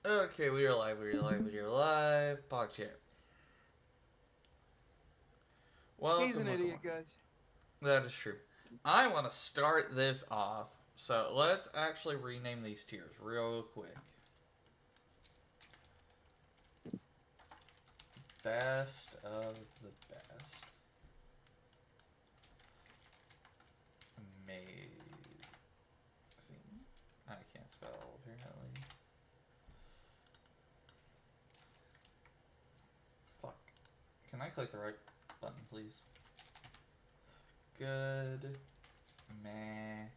Okay, we are live, we are live, we are live. PogChat. He's an Welcome, welcome, idiot, welcome. guys. That is true. I want to start this off, so let's actually rename these tiers real quick. Best of the best. Amazing. I can't spell, apparently. Fuck. Can I click the right button, please? Good. Meh.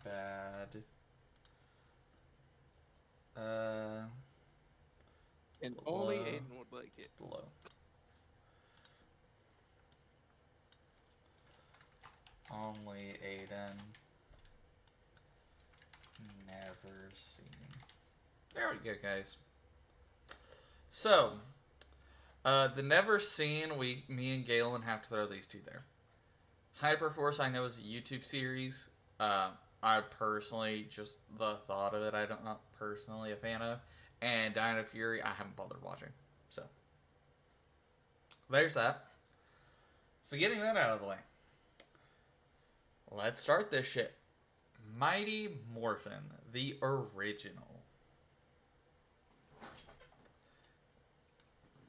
Bad. Uh. And only Below. Aiden would like it. Below. Only Aiden. Never seen. There we go, guys. So, the never seen, me and Galen have to throw these two there. Hyperforce, I know, is a YouTube series. I personally, just the thought of it, I'm not personally a fan of. And Dino Fury, I haven't bothered watching. So, there's that. So, getting that out of the way, let's start this shit. Mighty Morphin, the original.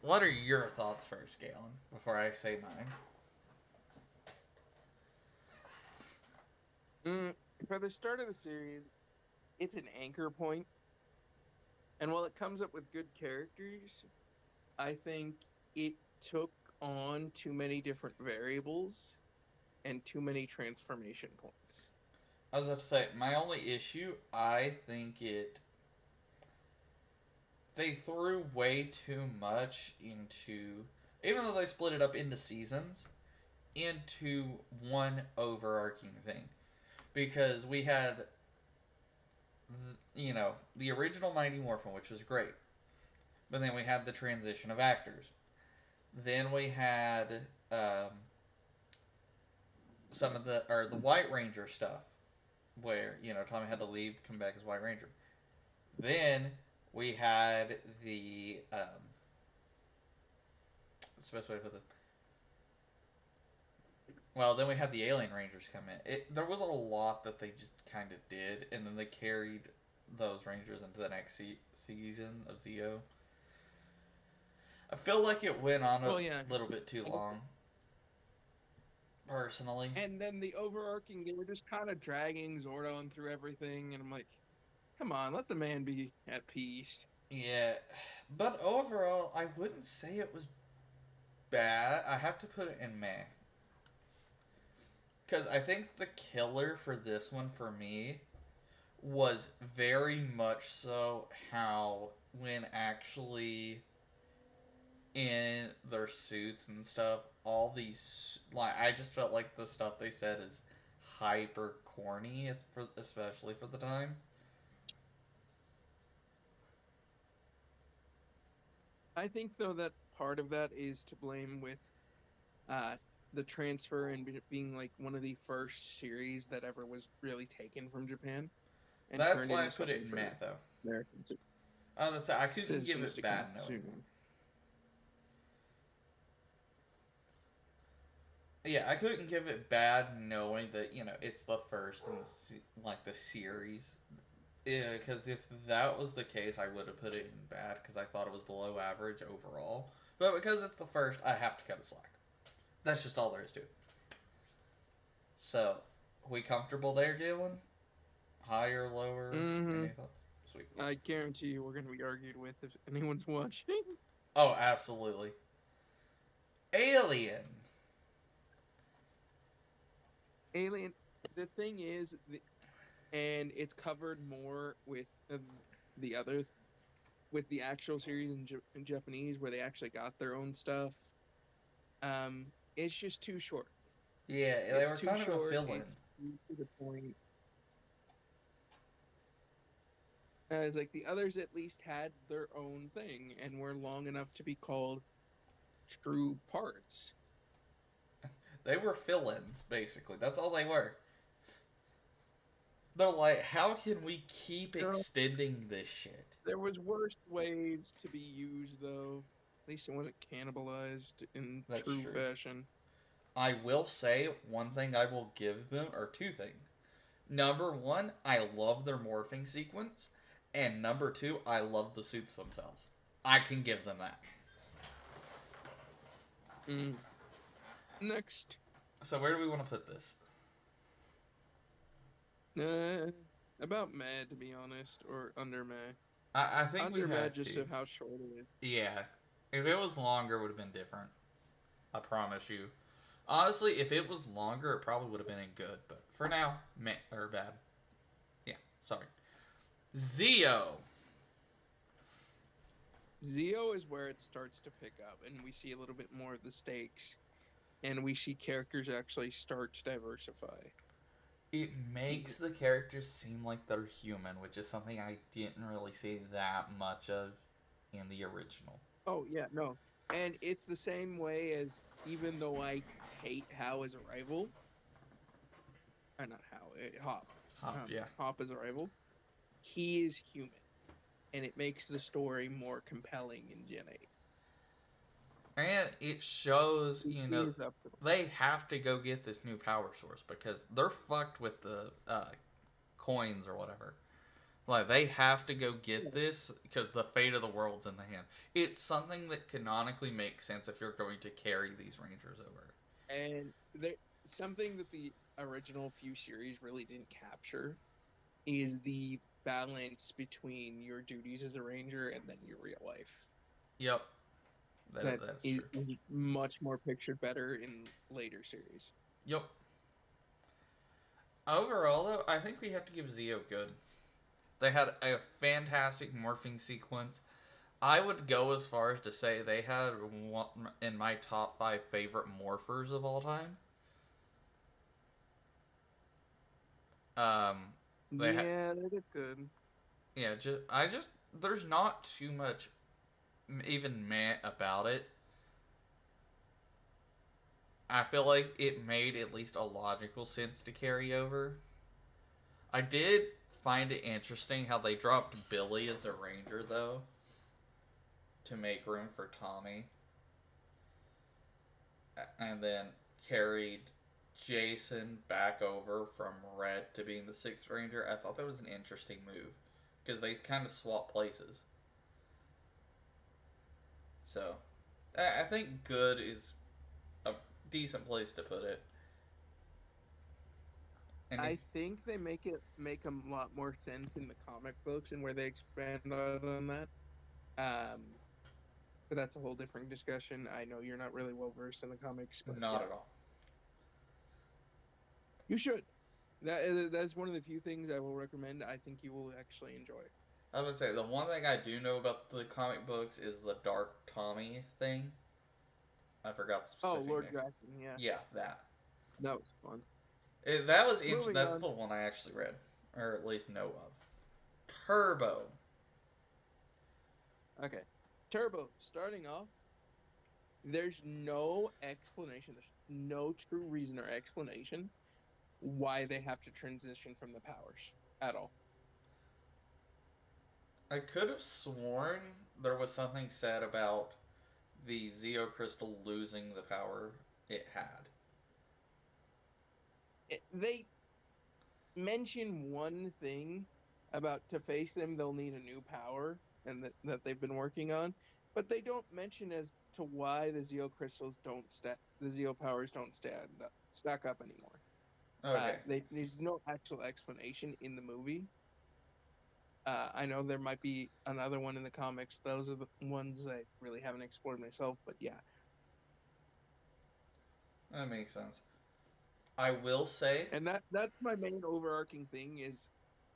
What are your thoughts first, Galen, before I say mine? For the start of the series, it's an anchor point, and while it comes up with good characters, I think it took on too many different variables and too many transformation points. I was about to say, my only issue, I think they threw way too much into, even though they split it up into seasons, into one overarching thing. Because we had, the original Mighty Morphin, which was great. But then we had the transition of actors. Then we had some of the White Ranger stuff, where Tommy had to leave, come back as White Ranger. Then we had the what's the best way to put it? Well, then we had the Alien Rangers come in. There was a lot that they just kind of did, and then they carried those Rangers into the next season of Zeo. I feel like it went on a Well, yeah. little bit too long, personally. And then the overarching, they were just kind of dragging Zordon through everything, and I'm like, come on, let the man be at peace. Yeah, but overall, I wouldn't say it was bad. I have to put it in meh. Because I think the killer for this one for me was very much so how when actually in their suits and stuff, all these, like, I just felt like the stuff they said is hyper corny, especially for the time. I think, though, that part of that is to blame with uh, the transfer and being like one of the first series that ever was really taken from Japan and That's turned why I into put it something in for Matt, though. American I was say I couldn't give citizens it to bad knowing consume. that. Yeah, I couldn't give it bad knowing that it's the first in the series. Yeah, because if that was the case, I would have put it in bad because I thought it was below average overall. But because it's the first, I have to cut it slack. That's just all there is to it. So, we comfortable there, Galen? Higher, lower? Mm-hmm. Any thoughts? Sweet. I guarantee you we're going to be argued with if anyone's watching. Oh, absolutely. Alien. Alien. The thing is, and it's covered more with the other, with the actual series in Japanese where they actually got their own stuff. It's just too short. Yeah, they It's were too kind of a short. fill-in. It's to the point. As like the others at least had their own thing and were long enough to be called true parts. They were fill-ins, basically. That's all they were. They're like, how can we keep extending this shit? There was worse ways to be used, though. At least it wasn't cannibalized in That's true true. fashion. I will say one thing I will give them, or two things. Number one, I love their morphing sequence. And number two, I love the suits themselves. I can give them that. Next. So where do we want to put this? About mad, to be honest, or under mad. I think under we mad have just to. of how short it is. Yeah. If it was longer, it would have been different. I promise you. Honestly, if it was longer, it probably would have been good. But for now, meh, or bad. Yeah, sorry. Zeo. Zeo is where it starts to pick up, and we see a little bit more of the stakes, and we see characters actually start to diversify. It makes the characters seem like they're human, which is something I didn't really see that much of in the original. Oh, yeah, no. And it's the same way as, even though I hate Hao as a rival, not Hao, Hop. Yeah. Hop as a rival, he is human. And it makes the story more compelling in Gen 8. And it shows, He you know, is up to they have to go get this new power source because they're fucked with the coins or whatever. Like, they have to go get this because the fate of the world's in the hand. It's something that canonically makes sense if you're going to carry these Rangers over. And something that the original few series really didn't capture is the balance between your duties as a Ranger and then your real life. Yep. That's true. Is much more pictured better in later series. Yep. Overall, though, I think we have to give Zeo good. They had a fantastic morphing sequence. I would go as far as to say they had one in my top 5 favorite morphers of all time. They did good. Yeah, there's not too much even meh about it. I feel like it made at least a logical sense to carry over. I did find it interesting how they dropped Billy as a Ranger, though, to make room for Tommy. And then carried Jason back over from Red to being the 6th Ranger. I thought that was an interesting move, because they kind of swap places. So, I think good is a decent place to put it. And I think they make a lot more sense in the comic books and where they expand on that. But that's a whole different discussion. I know you're not really well versed in the comics, but not at all. You should. That's one of the few things I will recommend. I think you will actually enjoy. I would say the one thing I do know about the comic books is the Dark Tommy thing. I forgot the specific Lord name. Draken, yeah. Yeah, that. That was fun. That was interesting. That's the one I actually read, or at least know of. Turbo. Okay. Turbo, starting off, there's no explanation, there's no true reason or explanation why they have to transition from the powers at all. I could have sworn there was something said about the Zeo Crystal losing the power it had. They mention one thing about to face them, they'll need a new power, and that they've been working on, but they don't mention as to why the Zeo crystals the Zeo powers don't stack up anymore. Okay. There's no actual explanation in the movie. I know there might be another one in the comics. Those are the ones I really haven't explored myself, but yeah. That makes sense. I will say... And that's my main overarching thing is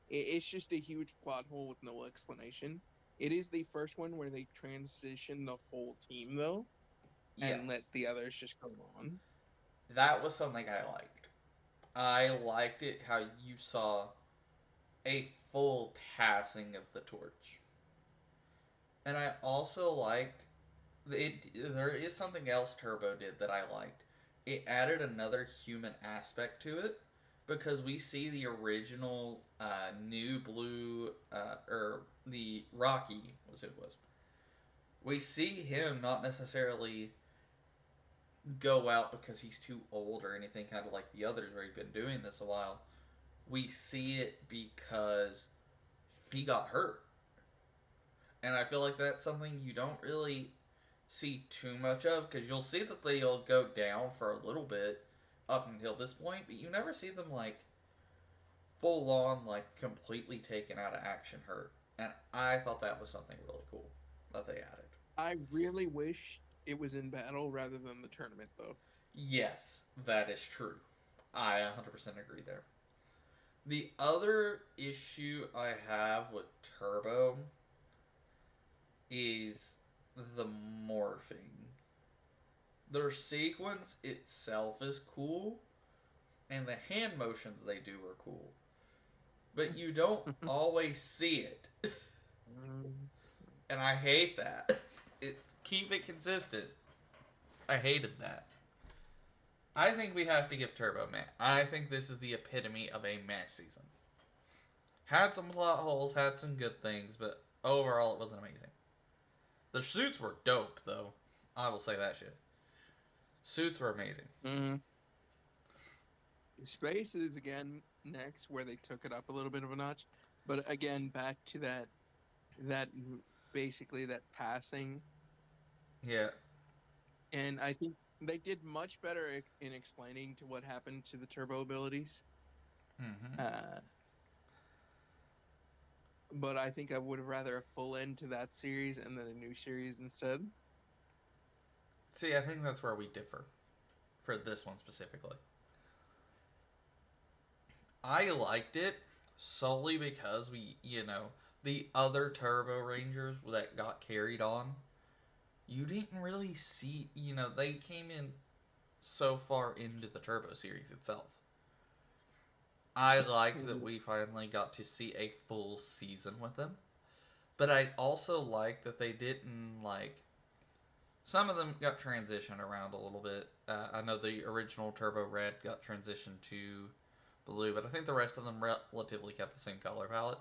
it's just a huge plot hole with no explanation. It is the first one where they transition the whole team, though, and let the others just go on. That was something I liked. I liked it how you saw a full passing of the torch. And I also liked... there is something else Turbo did that I liked. it added another human aspect to it because we see the original New Blue or the Rocky was who it was. We see him not necessarily go out because he's too old or anything, kind of like the others where he'd been doing this a while. We see it because he got hurt. And I feel like that's something you don't really see too much of because you'll see that they'll go down for a little bit up until this point, but you never see them like full on, like completely taken out of action hurt. And I thought that was something really cool that they added. I really wish it was in battle rather than the tournament, though. Yes, that is true. I 100% agree there. The other issue I have with Turbo is the morphing. Their sequence itself is cool, and the hand motions they do are cool. But you don't always see it. And I hate that. Keep it consistent. I hated that. I think we have to give Turbo meh. I think this is the epitome of a meh season. Had some plot holes, had some good things, but overall it wasn't amazing. The suits were dope, though. I will say that shit. Suits were amazing. Mm-hmm. Space is again next where they took it up a little bit of a notch, but again back to that basically that passing. Yeah. And I think they did much better in explaining to what happened to the turbo abilities. Mm-hmm. But I think I would have rather a full end to that series and then a new series instead. See, I think that's where we differ for this one specifically. I liked it solely because the other Turbo Rangers that got carried on, you didn't really see, they came in so far into the Turbo series itself. I like that we finally got to see a full season with them. But I also like that they didn't, some of them got transitioned around a little bit. I know the original Turbo Red got transitioned to blue, but I think the rest of them relatively kept the same color palette.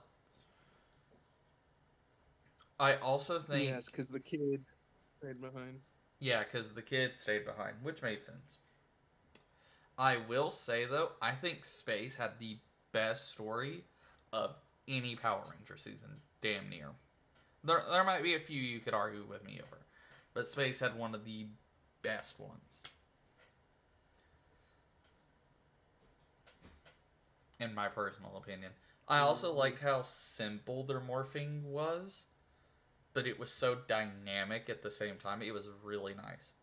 I also think... Yes, because the kid stayed behind. Yeah, because the kid stayed behind, which made sense. I will say, though, I think Space had the best story of any Power Ranger season, damn near. There might be a few you could argue with me over, but Space had one of the best ones. In my personal opinion. I also liked how simple their morphing was, but it was so dynamic at the same time. It was really nice.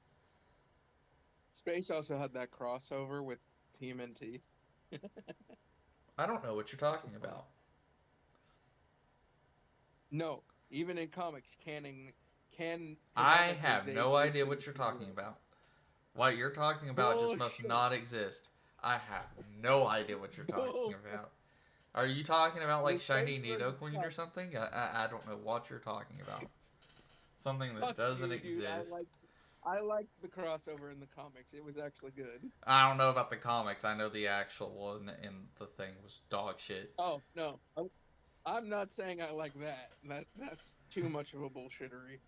Space also had that crossover with TMNT. I don't know what you're talking about. No, even in comics, I have no idea what you're talking about. What you're talking about just must not exist. I have no idea what you're talking about. Are you talking about like Shiny Nidoqueen or something? I don't know what you're talking about. Something that doesn't exist. I liked the crossover in the comics. It was actually good. I don't know about the comics. I know the actual one in the thing was dog shit. Oh, no. I'm not saying I like that. That's too much of a bullshittery.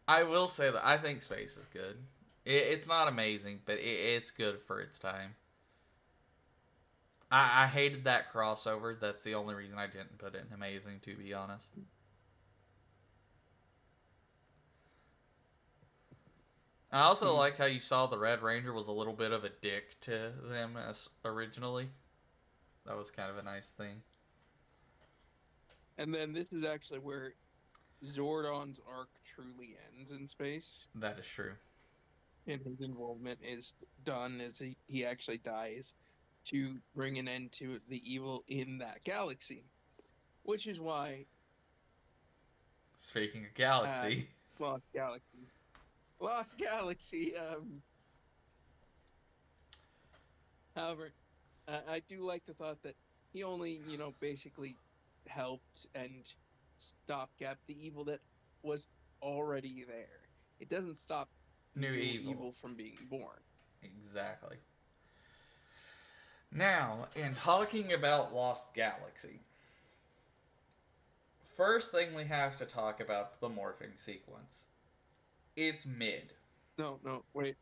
I will say that I think Space is good. It's not amazing, but it's good for its time. I hated that crossover. That's the only reason I didn't put it in amazing, to be honest. I also like how you saw the Red Ranger was a little bit of a dick to them originally. That was kind of a nice thing. And then this is actually where Zordon's arc truly ends in Space. That is true. And his involvement is done as he actually dies to bring an end to the evil in that galaxy. Which is why... Speaking of galaxy... Lost Galaxy. However, I do like the thought that he only, basically helped and stopgap the evil that was already there. It doesn't stop new evil from being born. Exactly. Now, in talking about Lost Galaxy, first thing we have to talk about is the morphing sequence. It's mid. No, no, wait.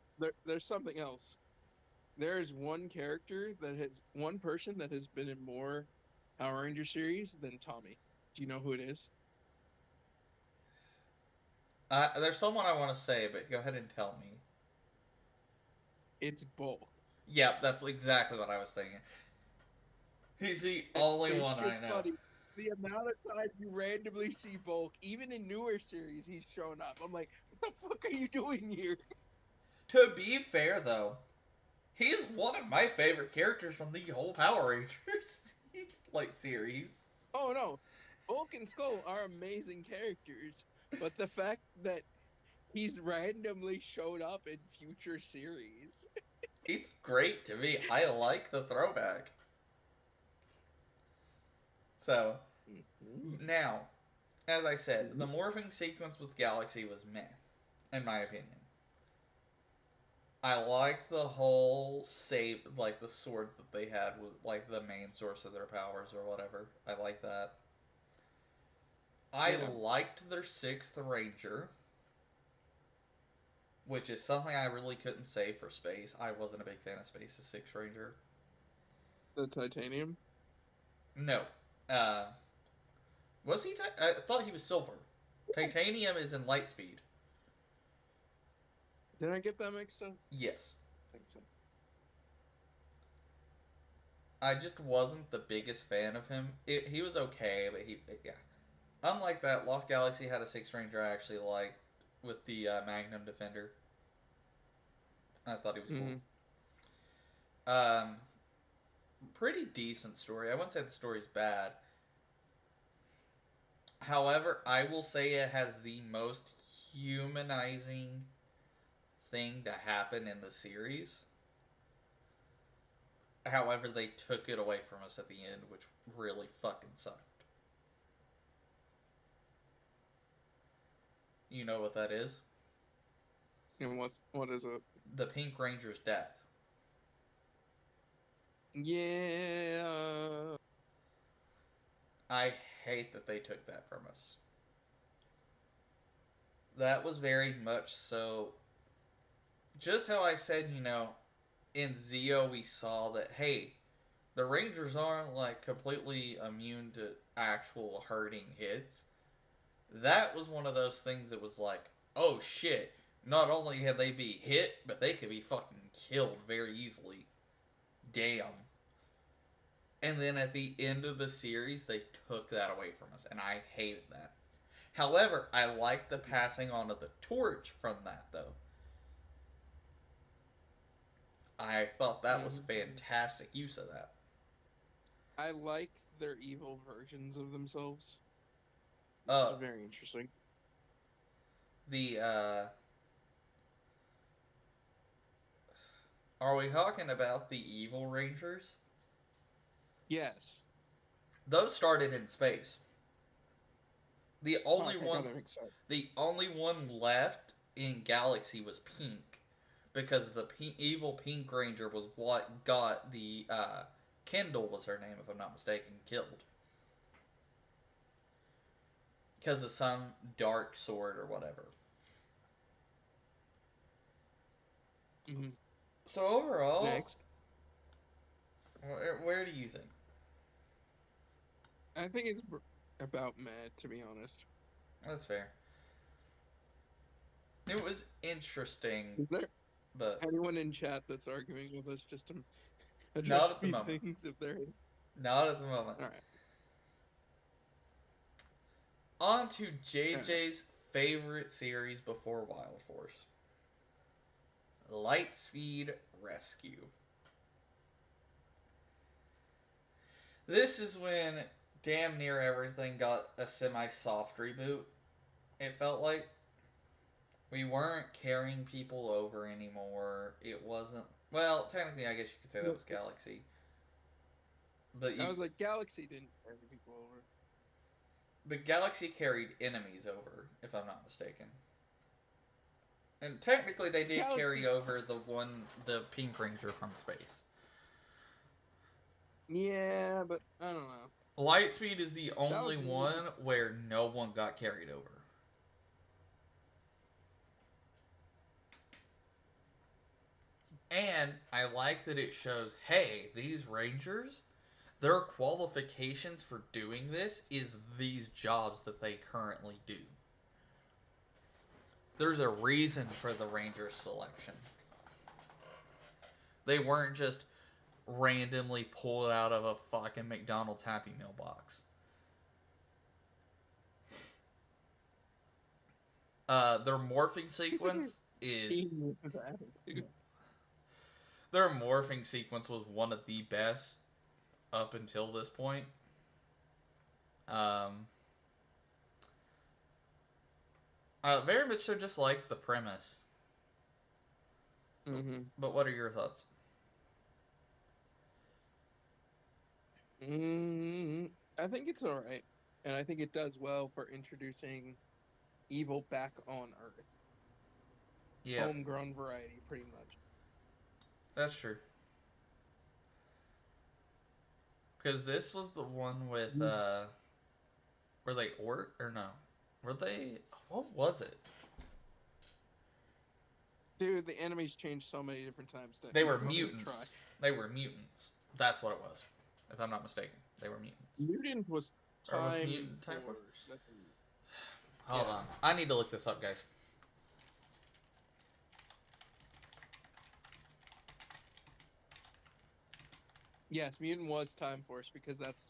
There's something else. There's one person that has been in more Power Ranger series than Tommy. Do you know who it is? There's someone I want to say, but go ahead and tell me. It's Bulk. Yeah, that's exactly what I was thinking. He's the only It's one I just know. funny. The amount of times you randomly see Bulk, even in newer series, he's shown up. I'm like, what the fuck are you doing here? To be fair, though, he's one of my favorite characters from the whole Power Rangers like series. Oh no, Bulk and Skull are amazing characters, but the fact that he's randomly showed up in future series. It's great to me. I like the throwback. So, now, as I said, the morphing sequence with Galaxy was meh, in my opinion. I like the whole save, like the swords that they had with like the main source of their powers or whatever. I like that. I liked their 6th Ranger, which is something I really couldn't say for Space. I wasn't a big fan of Space's 6th Ranger. The Titanium? No. Was he? I thought he was Silver. Titanium is in Lightspeed. Did I get that mixed up? Yes. I think so. I just wasn't the biggest fan of him. He was okay, but yeah. Unlike that, Lost Galaxy had a 6th Ranger I actually liked with the Magnum Defender. I thought he was cool. Pretty decent story. I wouldn't say the story's bad. However, I will say it has the most humanizing thing to happen in the series. However, they took it away from us at the end, which really fucking sucked. You know what that is? And what is it? The Pink Ranger's death. Yeah. I hate that they took that from us. That was very much so. Just how I said, in Zeo we saw that, hey, the Rangers aren't like completely immune to actual hurting hits. That was one of those things that was like, oh shit, not only can they be hit, but they could be fucking killed very easily. Damn. And then at the end of the series, they took that away from us, and I hated that. However, I like the passing on of the torch from that, though. I thought that was fantastic use of that. I like their evil versions of themselves. It's very interesting. Are we talking about the evil Rangers? Yes. Those started in space. The only one left in Galaxy was Pink, because the evil Pink Ranger was what got the Kendall was her name, if I'm not mistaken, killed. Because of some dark sword or whatever. Mm-hmm. So overall, next, where do you think? I think it's about mad, to be honest. That's fair. It was interesting. Is there but anyone in chat that's arguing with us just to address not at the moment. things if they're Not at the moment. All right. On to JJ's favorite series before Wild Force. Lightspeed Rescue. This is when damn near everything got a semi-soft reboot. It felt like we weren't carrying people over anymore. It wasn't... Well, technically, I guess you could say that was Galaxy. But I was like, Galaxy didn't carry people over. But Galaxy carried enemies over, if I'm not mistaken. And technically, they did Galaxy. carry over the Pink Ranger from space. Yeah, but I don't know. Lightspeed is the only was one where no one got carried over. And I like that it shows, hey, these Rangers, their qualifications for doing this is these jobs that they currently do. There's a reason for the Ranger selection. They weren't just randomly pulled out of a fucking McDonald's Happy Meal box. Their morphing sequence is... Their morphing sequence was one of the best up until this point. Very much so just like the premise. Mm-hmm. But what are your thoughts? I think it's alright. And I think it does well for introducing evil back on Earth. Yeah. Homegrown variety, pretty much. That's true. Because this was the one with, were they orc or no? Were they, what was it? Dude, the enemies changed so many different times. They were mutants. They were mutants. That's what it was, if I'm not mistaken. They were mutants. Mutants was Or was Time mutant Time Force? Force. Hold on. I need to look this up, guys. Yes, mutant was Time Force because that's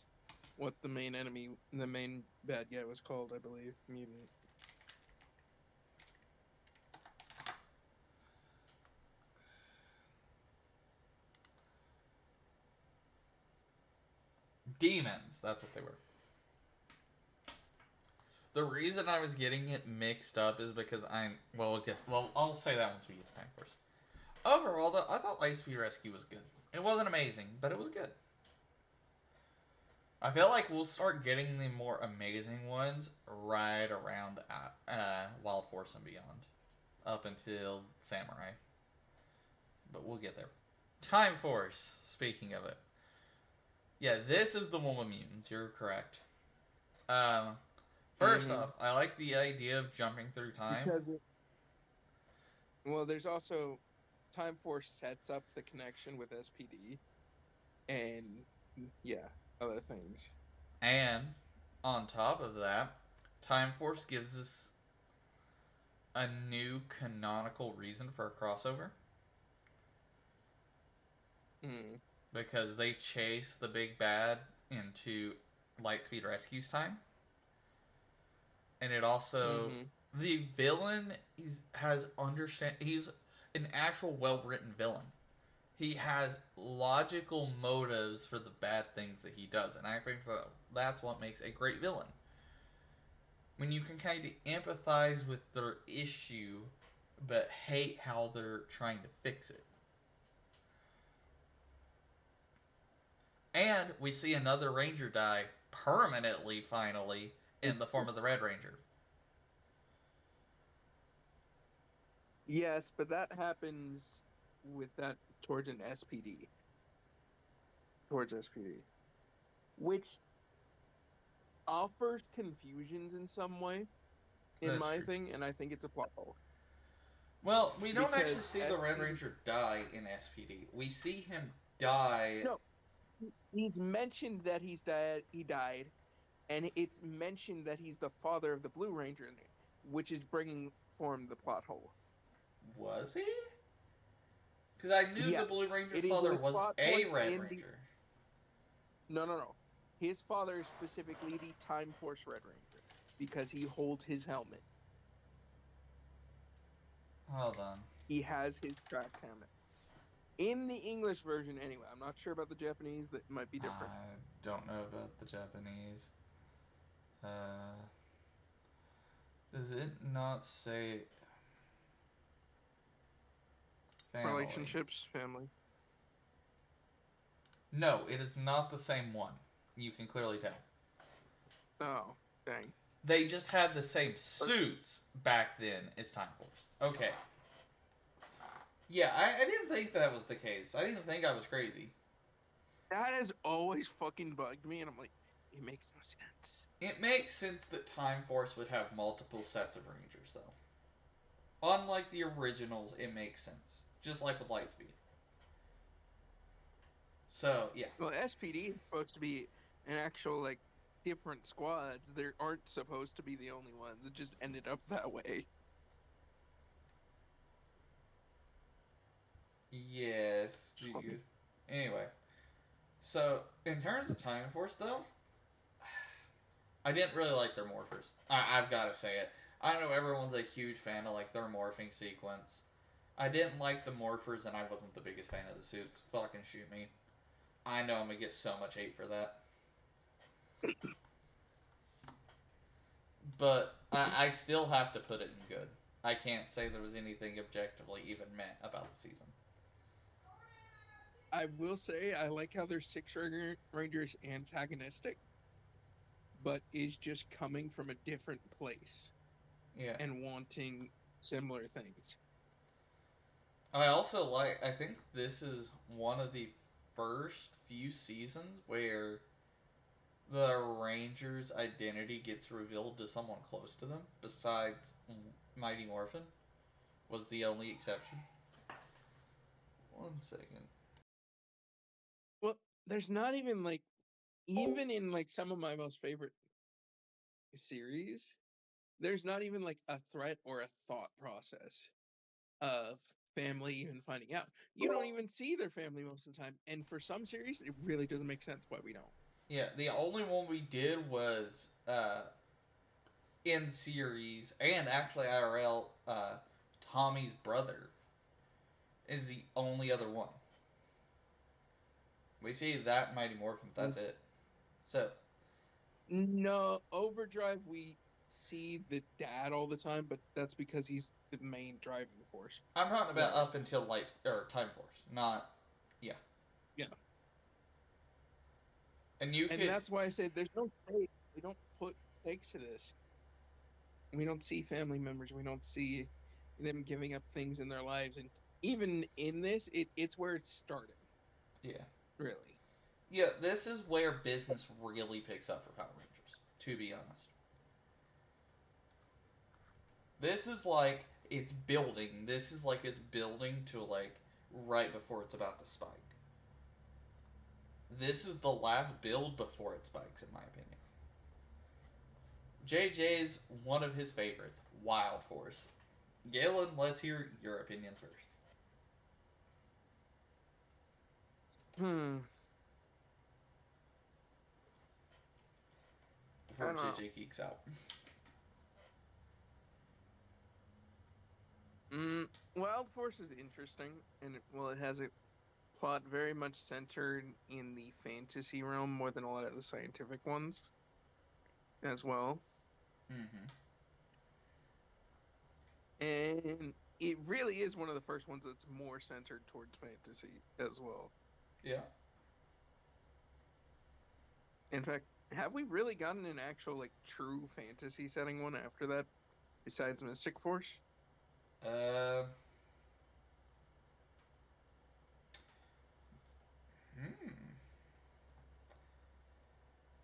what the main enemy, the main bad guy was called, I believe. Mutant. Demons. That's what they were. The reason I was getting it mixed up is because I'll say that once we get to Time Force. Overall, though, I thought Lightspeed Rescue was good. It wasn't amazing, but it was good. I feel like we'll start getting the more amazing ones right around Wild Force and beyond. Up until Samurai. But we'll get there. Time Force, speaking of it. Yeah, this is the one with mutants, you're correct. First off, I like the idea of jumping through time. Well, there's also... Time Force sets up the connection with SPD, and yeah, other things. And on top of that, Time Force gives us a new canonical reason for a crossover. Because they chase the big bad into Lightspeed Rescue's time. And it also... The villain he's an actual well-written villain. He has logical motives for the bad things that he does, and I think that's what makes a great villain. When you can kind of empathize with their issue, but hate how they're trying to fix it. And we see another Ranger die permanently, finally, in the form of the Red Ranger. Yes, but that happens with that towards an SPD. Towards SPD. Which offers confusions in some way, in my thing, and I think it's a plot hole. Well, we don't actually see the Red Ranger die in SPD. We see him die... No, he's mentioned that he died, and it's mentioned that he's the father of the Blue Ranger, which is bringing form the plot hole. Was he? Because I knew the Blue Ranger's father was a Red Ranger. No. His father is specifically the Time Force Red Ranger because he holds his helmet. Hold on. He has his tracked helmet. In the English version, anyway. I'm not sure about the Japanese. That might be different. I don't know about the Japanese. Does it not say... Family. Relationships, family. No, it is not the same one. You can clearly tell. Oh, dang. They just had the same suits back then as Time Force. Okay. Yeah, I didn't think that was the case. I didn't think I was crazy. That has always fucking bugged me, and I'm like, it makes no sense. It makes sense that Time Force would have multiple sets of Rangers, though. Unlike the originals, it makes sense. Just like with Lightspeed. So, yeah. Well, SPD is supposed to be an actual like different squads. They aren't supposed to be the only ones. It just ended up that way. Yes. Anyway. So, in terms of Time Force, though, I didn't really like their morphers. I've got to say it. I know everyone's a huge fan of like their morphing sequence. I didn't like the morphers, and I wasn't the biggest fan of the suits. Fucking shoot me. I know I'm gonna get so much hate for that. But I still have to put it in good. I can't say there was anything objectively even met about the season. I will say I like how their Rangers antagonistic, but is just coming from a different place Yeah. and wanting similar things. I also like. I think this is one of the first few seasons where the Rangers' identity gets revealed to someone close to them, besides Mighty Morphin, was the only exception. 1 second. Well, there's not even like, even in like some of my most favorite series, there's not even like a threat or a thought process of family even finding out. You don't even see their family most of the time. And for some series, it really doesn't make sense why we don't. Yeah, the only one we did was in series and actually IRL. Tommy's brother is the only other one. We see that Mighty Morphin. That's it. So No, Overdrive, we see the dad all the time, but that's because he's the main driving force. I'm talking about Right. up until Light or Time Force, not yeah. Yeah. And you And could that's why I say there's no stake. We don't put stakes to this. We don't see family members. We don't see them giving up things in their lives. And even in this, it's where it started, yeah. really. Yeah, this is where business really picks up for Power Rangers, to be honest. This is like it's building. This is like it's building to like right before it's about to spike. This is the last build before it spikes, in my opinion. JJ's one of his favorites, Wild Force. Galen, let's hear your opinions first. Hmm. I Before don't know. JJ geeks out. Wild Force is interesting, and it has a plot very much centered in the fantasy realm more than a lot of the scientific ones as well. Mm-hmm. And it really is one of the first ones that's more centered towards fantasy as well. Yeah. In fact, have we really gotten an actual like true fantasy setting one after that besides Mystic Force? Uh. Hmm.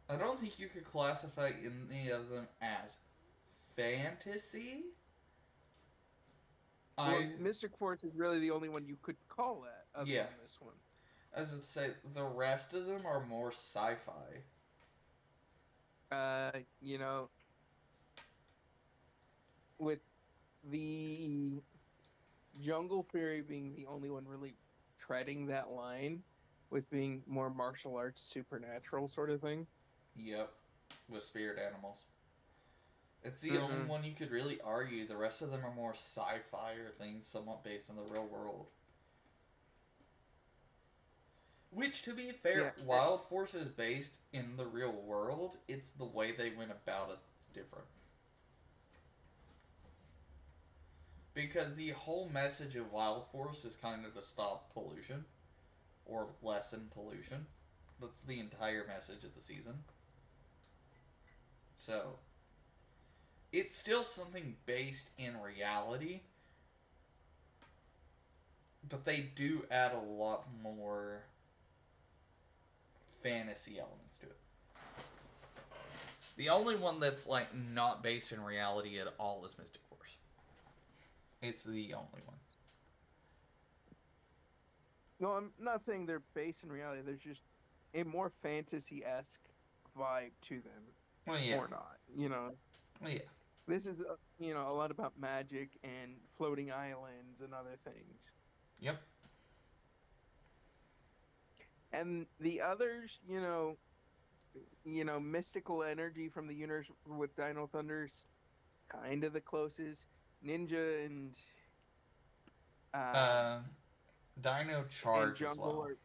I don't think you could classify any of them as fantasy. Well, I Mystic Force is really the only one you could call that other yeah. than this one. As I'd say, the rest of them are more sci-fi. You know, with the Jungle Fury being the only one really treading that line with being more martial arts supernatural sort of thing. Yep, with spirit animals. It's the only Mm-hmm. one you could really argue. The rest of them are more sci-fi or things somewhat based on the real world. Which, to be Yeah. fair, Wild Force is based in the real world. It's the way they went about it that's different. Because the whole message of Wild Force is kind of to stop pollution or lessen pollution. That's the entire message of the season. So, it's still something based in reality, but they do add a lot more fantasy elements to it. The only one that's like not based in reality at all is Mystic Force. It's the only one. No, I'm not saying they're based in reality. There's just a more fantasy-esque vibe to them, Well, yeah. or not. You know, Well, yeah. this is a lot about magic and floating islands and other things. Yep. And the others, mystical energy from the universe with Dino Thunder's kind of the closest. Ninja um Uh, Dino and Charge as Jungle well. are,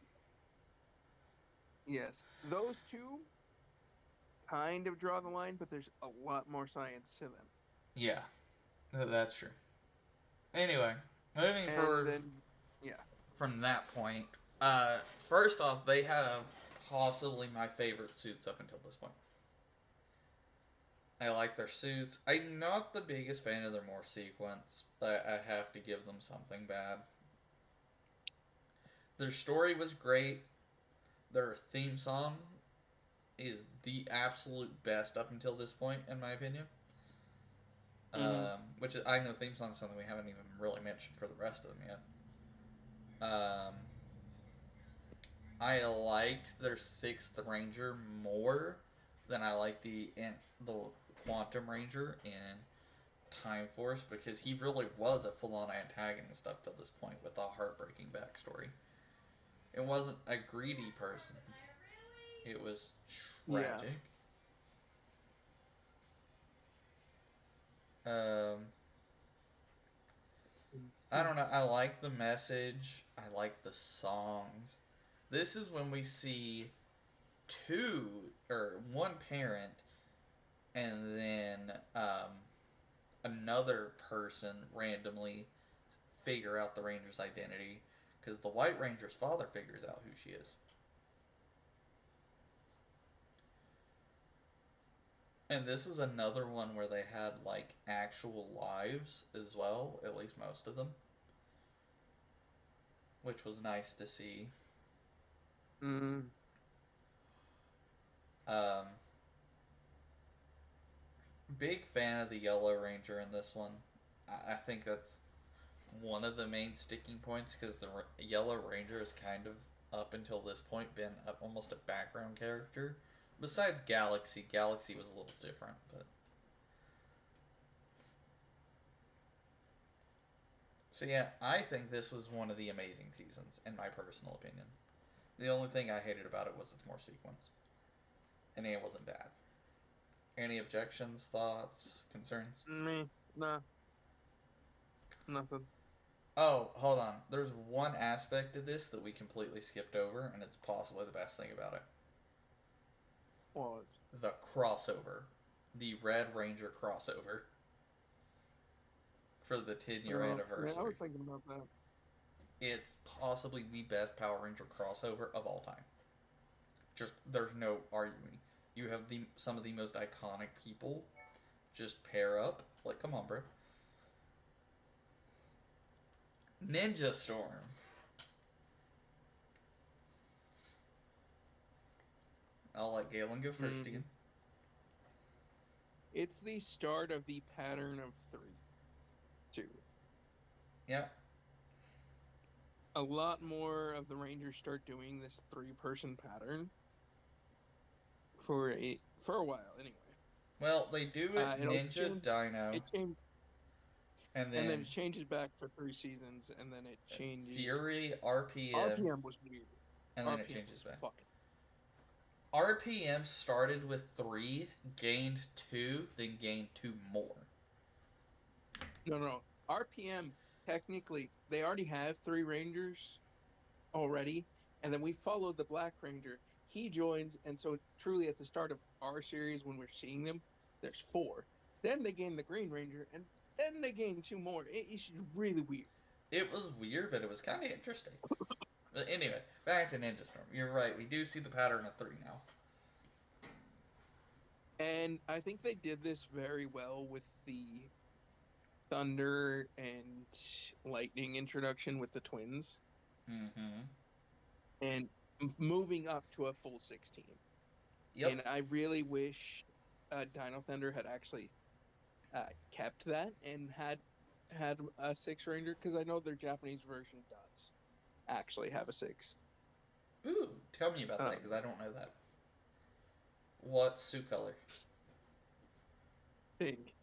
yes, those two kind of draw the line, but there's a lot more science to them. Yeah, that's true. Anyway, moving And forward then, yeah, from that point, first off, they have possibly my favorite suits up until this point. I like their suits. I'm not the biggest fan of their morph sequence, but I have to give them something bad. Their story was great. Their theme song is the absolute best up until this point, in my opinion. Which is, I know theme song is something we haven't even really mentioned for the rest of them yet. I liked their Sixth Ranger more than I liked the Quantum Ranger in Time Force, because he really was a full-on antagonist up till this point with a heartbreaking backstory. It wasn't a greedy person. It was tragic. Yeah. I don't know. I like the message. I like the songs. This is when we see one parent and then another person randomly figure out the Ranger's identity, because the White Ranger's father figures out who she is. And this is another one where they had like actual lives as well, at least most of them, which was nice to see. Big fan of the Yellow Ranger in this one. I think that's one of the main sticking points, because the Yellow Ranger has kind of, up until this point, been almost a background character. Besides Galaxy. Galaxy was a little different, but... So yeah, I think this was one of the amazing seasons, in my personal opinion. The only thing I hated about it was its morph sequence. And it wasn't bad. Any objections, thoughts, concerns? Me, nah. Nothing. Oh, hold on. There's one aspect of this that we completely skipped over, and it's possibly the best thing about it. What? The crossover. The Red Ranger crossover. For the 10-year anniversary. Yeah, I was thinking about that. It's possibly the best Power Ranger crossover of all time. Just, there's no arguing. You have some of the most iconic people just pair up. Like, come on, bro. Ninja Storm. I'll let Galen go first again. It's the start of the pattern of 2. Yeah. A lot more of the Rangers start doing this 3-person pattern for a while, anyway. Well, they do it Ninja, Dino. It changed. And then it changes back for 3 seasons, and then it changes. Fury, RPM. RPM was weird. And then it changes back. Fucking. RPM started with 3, gained 2, then gained 2 more. No. RPM, technically, they already have 3 Rangers already, and then we followed the Black Ranger. He joins, and so truly at the start of our series, when we're seeing them, there's 4. Then they gain the Green Ranger, and then they gain 2 more. It's really weird. It was weird, but it was kind of interesting. But anyway, back to Ninja Storm. You're right. We do see the pattern of 3 now. And I think they did this very well with the Thunder and Lightning introduction with the twins, Mm-hmm. and moving up to a full 16. Yep. And I really wish Dino Thunder had actually kept that and had a six ranger, because I know their Japanese version does actually have a six. Ooh, tell me about that, because I don't know that. What suit color? Pink.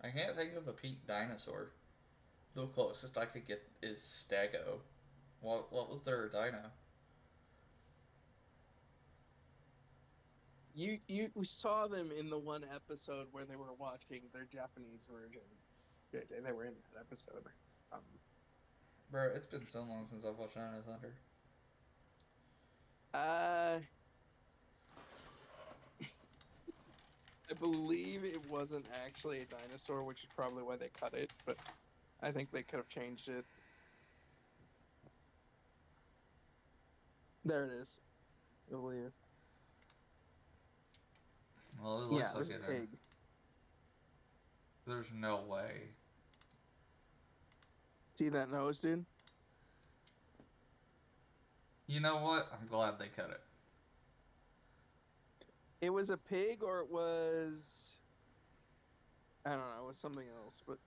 I can't think of a pink dinosaur. The closest I could get is Stego. What was their dino? You saw them in the one episode where they were watching their Japanese version. They were in that episode. Bro, it's been so long since I've watched Dino Thunder. I believe it wasn't actually a dinosaur, which is probably why they cut it, but I think they could have changed it. There it is. I believe. Well, it looks like there's it. a pig. There's no way. See that nose, dude? You know what? I'm glad they cut it. It was a pig, or it was... I don't know, it was something else, but...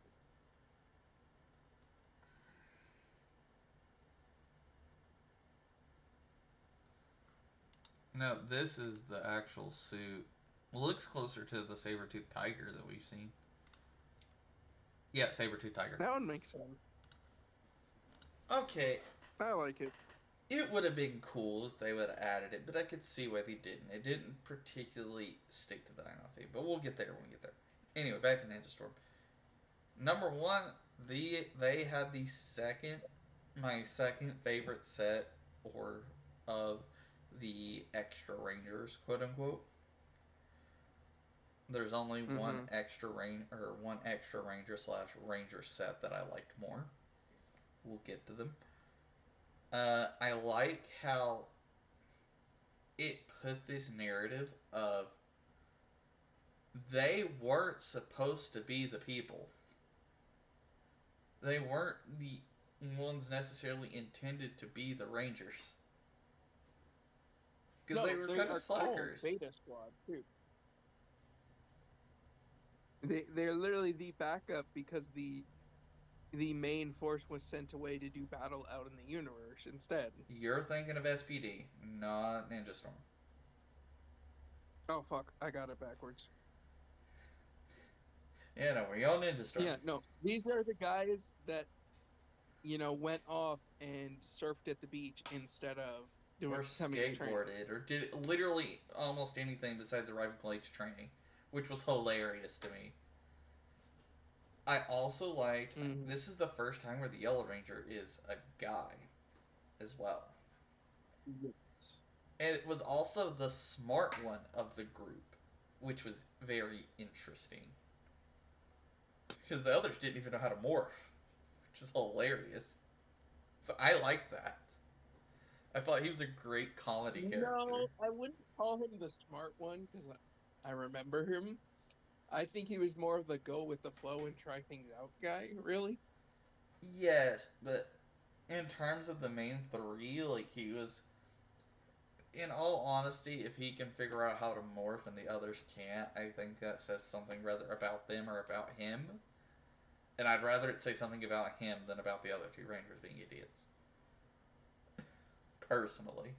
No, this is the actual suit. Looks closer to the saber-toothed tiger that we've seen. Yeah, saber-toothed tiger. That would make sense. Okay. I like it. It would have been cool if they would have added it, but I could see why they didn't. It didn't particularly stick to the Dino theme, but we'll get there when we get there. Anyway, back to Ninja Storm. Number one, they had my second favorite set of the extra rangers, quote unquote. There's only one extra ranger / ranger set that I liked more. We'll get to them. I like how it put this narrative of they weren't supposed to be the people. They weren't the ones necessarily intended to be the Rangers. Because they were kind of slackers. Beta Squad, too. They're literally the backup because the main force was sent away to do battle out in the universe instead. You're thinking of SPD, not Ninja Storm. Oh, fuck. I got it backwards. Yeah, no, we're on Ninja Storm. Yeah, no. These are the guys that, went off and surfed at the beach instead of doing or skateboarded, or did literally almost anything besides arriving late to training, which was hilarious to me. I also liked, this is the first time where the Yellow Ranger is a guy as well. Yes. And it was also the smart one of the group, which was very interesting. Because the others didn't even know how to morph, which is hilarious. So I like that. I thought he was a great comedy character. No, I wouldn't call him the smart one, because I remember him. I think he was more of the go with the flow and try things out guy, really. Yes, but in terms of the main three, like, he was, in all honesty, if he can figure out how to morph and the others can't, I think that says something rather about them or about him. And I'd rather it say something about him than about the other two Rangers being idiots. Personally.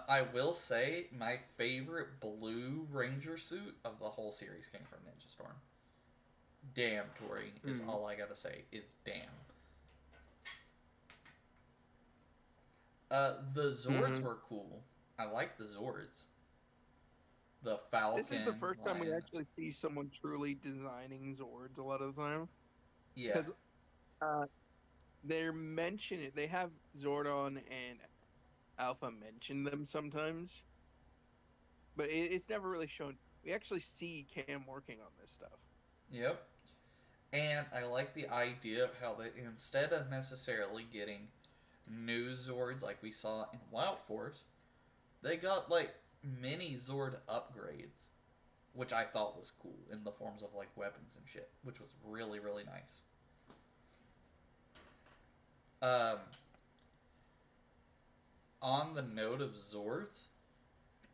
I will say my favorite blue Ranger suit of the whole series came from Ninja Storm. Damn, Tori, is all I gotta say, is damn. The Zords were cool. I like the Zords. The Falcon. This is the first time we actually see someone truly designing Zords a lot of the time. Yeah. Because they're mentioning it. They have Zordon and Alpha mention them sometimes, but it's never really shown. We actually see Cam working on this stuff. Yep. And I like the idea of how they, instead of necessarily getting new Zords like we saw in Wild Force, they got, like, mini Zord upgrades, which I thought was cool in the forms of like weapons and shit, which was really really nice. Um, on the note of Zords,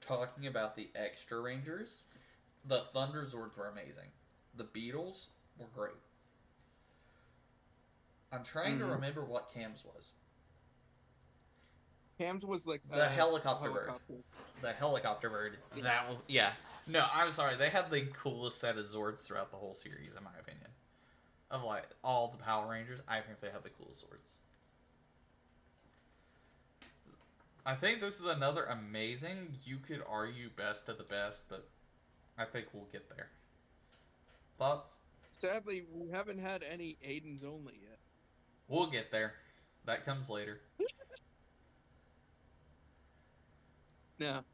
talking about the extra Rangers, the Thunder Zords were amazing. The Beetles were great. I'm trying to remember what Cam's was. Cam's was like The helicopter bird. The helicopter bird. Yeah. That was, yeah. No, I'm sorry. They had the coolest set of Zords throughout the whole series, in my opinion. Of like all the Power Rangers, I think they have the coolest Zords. I think this is another amazing, you could argue best of the best, but I think we'll get there. Thoughts? Sadly, we haven't had any Aiden's only yet. We'll get there. That comes later. No.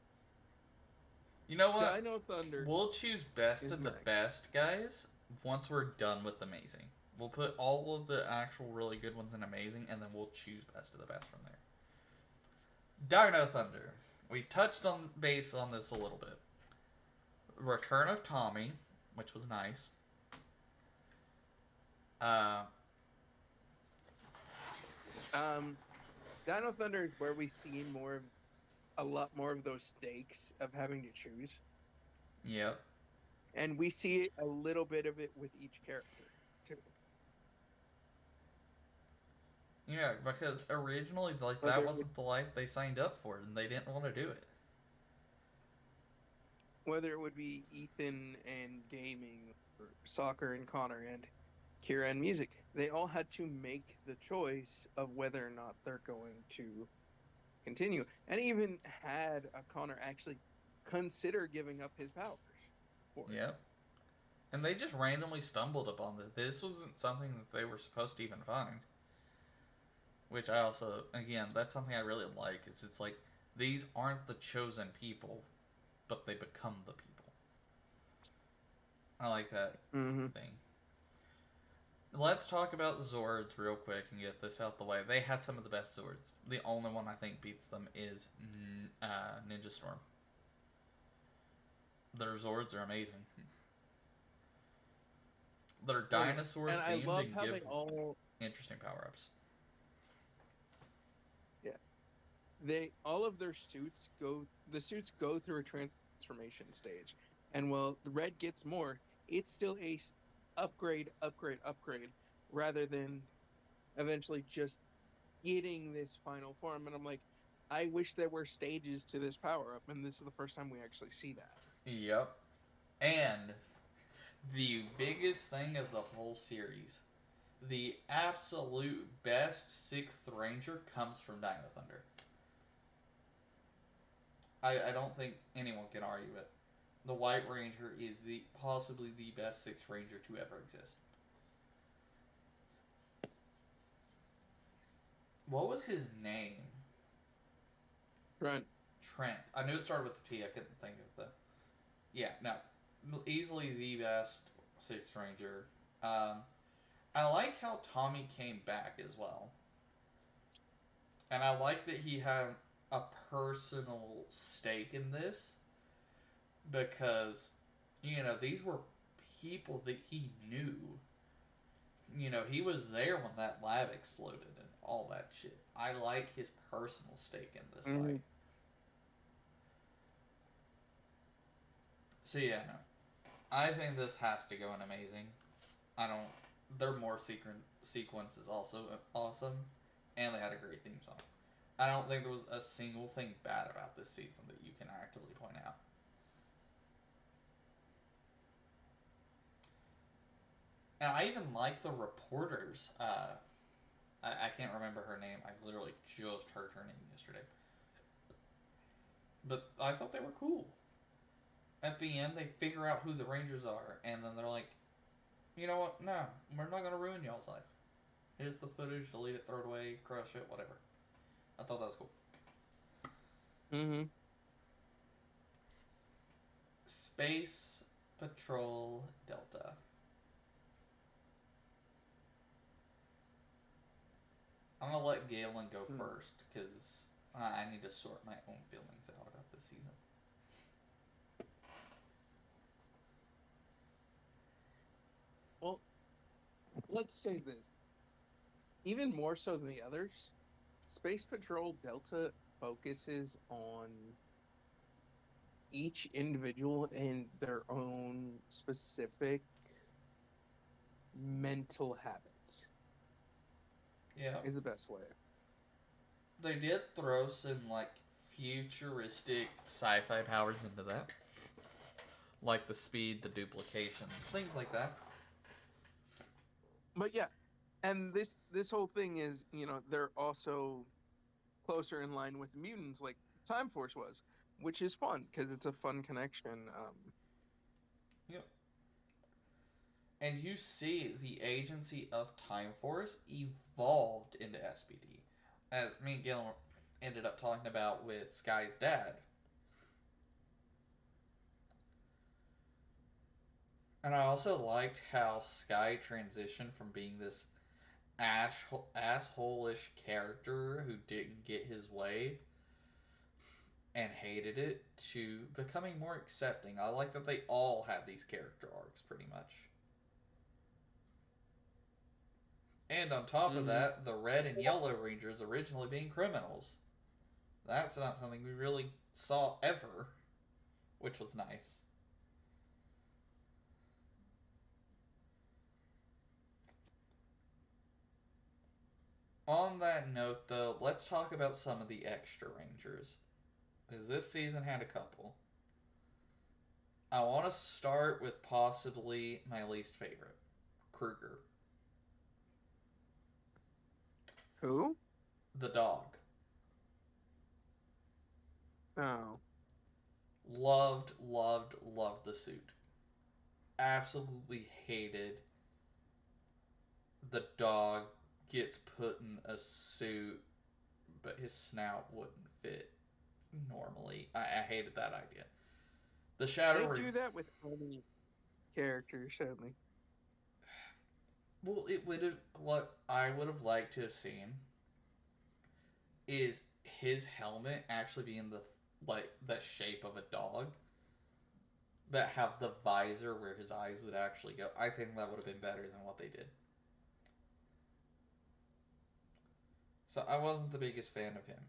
You know what? Dino Thunder. We'll choose best of the next. best, guys, once we're done with Amazing. We'll put all of the actual really good ones in Amazing, and then we'll choose best of the best from there. Dino Thunder. We touched on base on this a little bit. Return of Tommy, which was nice. Dino Thunder is where we see a lot more of those stakes of having to choose, Yep. and we see a little bit of it with each character too. Yeah, because originally, like, Whether that it wasn't the life they signed up for, and they didn't want to do it. Whether it would be Ethan and gaming, or soccer and Connor, and Kira and music, they all had to make the choice of whether or not they're going to continue, and even had a Connor actually consider giving up his powers for it. Yep. And they just randomly stumbled upon this. This wasn't something that they were supposed to even find. Which I also, again, that's something I really like, is it's like, these aren't the chosen people, but they become the people. I like that thing. Let's talk about Zords real quick and get this out the way. They had some of the best Zords. The only one I think beats them is Ninja Storm. Their Zords are amazing. Their dinosaurs and I beamed love and how give they all interesting power-ups. All of their suits go through a transformation stage, and while the red gets more, it's still a upgrade rather than eventually just getting this final form. And I'm like, I wish there were stages to this power up, and this is the first time we actually see that. Yep. And the biggest thing of the whole series, the absolute best 6th Ranger comes from Dino Thunder. I don't think anyone can argue it. The White Ranger is possibly the best 6th Ranger to ever exist. What was his name? Trent. I knew it started with the T. I couldn't think of the... Yeah, no. Easily the best 6th Ranger. I like how Tommy came back as well. And I like that he had a personal stake in this. Because, these were people that he knew. He was there when that lab exploded and all that shit. I like his personal stake in this fight. So yeah, no. I think this has to go in Amazing. Their morph sequence is also awesome. And they had a great theme song. I don't think there was a single thing bad about this season that you can actively point out. And I even like the reporters. I can't remember her name. I literally just heard her name yesterday. But I thought they were cool. At the end, they figure out who the Rangers are, and then they're like, you know what? No, we're not going to ruin y'all's life. Here's the footage, delete it, throw it away, crush it, whatever. I thought that was cool. Space Patrol Delta. I'm going to let Galen go first, because I need to sort my own feelings out about this season. let's say this. Even more so than the others, Space Patrol Delta focuses on each individual and their own specific mental habits, Yeah. is the best way. They did throw some, like, futuristic sci-fi powers into that. Like the speed, the duplication, things like that. But yeah, and this whole thing is, they're also closer in line with mutants like Time Force was, which is fun because it's a fun connection. Yep. And you see the agency of Time Force evolved into SPD. As me and Gil ended up talking about with Sky's dad. And I also liked how Sky transitioned from being this asshole-ish character who didn't get his way and hated it to becoming more accepting. I like that they all had these character arcs pretty much. And on top of that, the Red and Yellow Rangers originally being criminals. That's not something we really saw ever, which was nice. On that note, though, let's talk about some of the extra Rangers. Because this season had a couple. I want to start with possibly my least favorite, Kruger. Who? The dog. Oh. Loved the suit. Absolutely hated the dog gets put in a suit, but his snout wouldn't fit normally. I hated that idea. The Shadow They do that with any character, sadly. Well, it would have. What I would have liked to have seen is his helmet actually being the shape of a dog, but have the visor where his eyes would actually go. I think that would have been better than what they did. So I wasn't the biggest fan of him.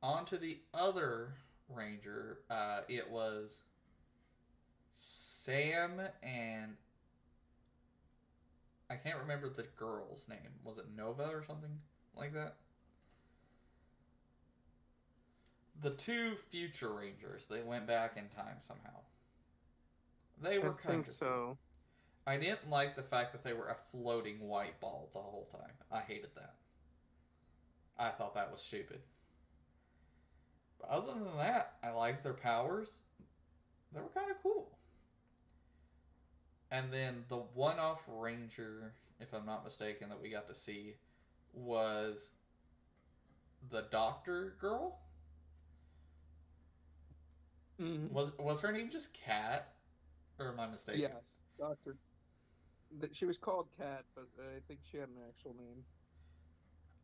On to the other Ranger. It was Sam and I can't remember the girl's name. Was it Nova or something like that? The two future Rangers, they went back in time somehow. They were kind of so. Cool. I didn't like the fact that they were a floating white ball the whole time. I hated that. I thought that was stupid. But other than that, I liked their powers. They were kind of cool. And then the one-off Ranger, if I'm not mistaken, that we got to see was the Doctor girl. Mm-hmm. Was her name just Kat? Or am I mistaken? Yes, Doctor. She was called Kat, but I think she had an actual name.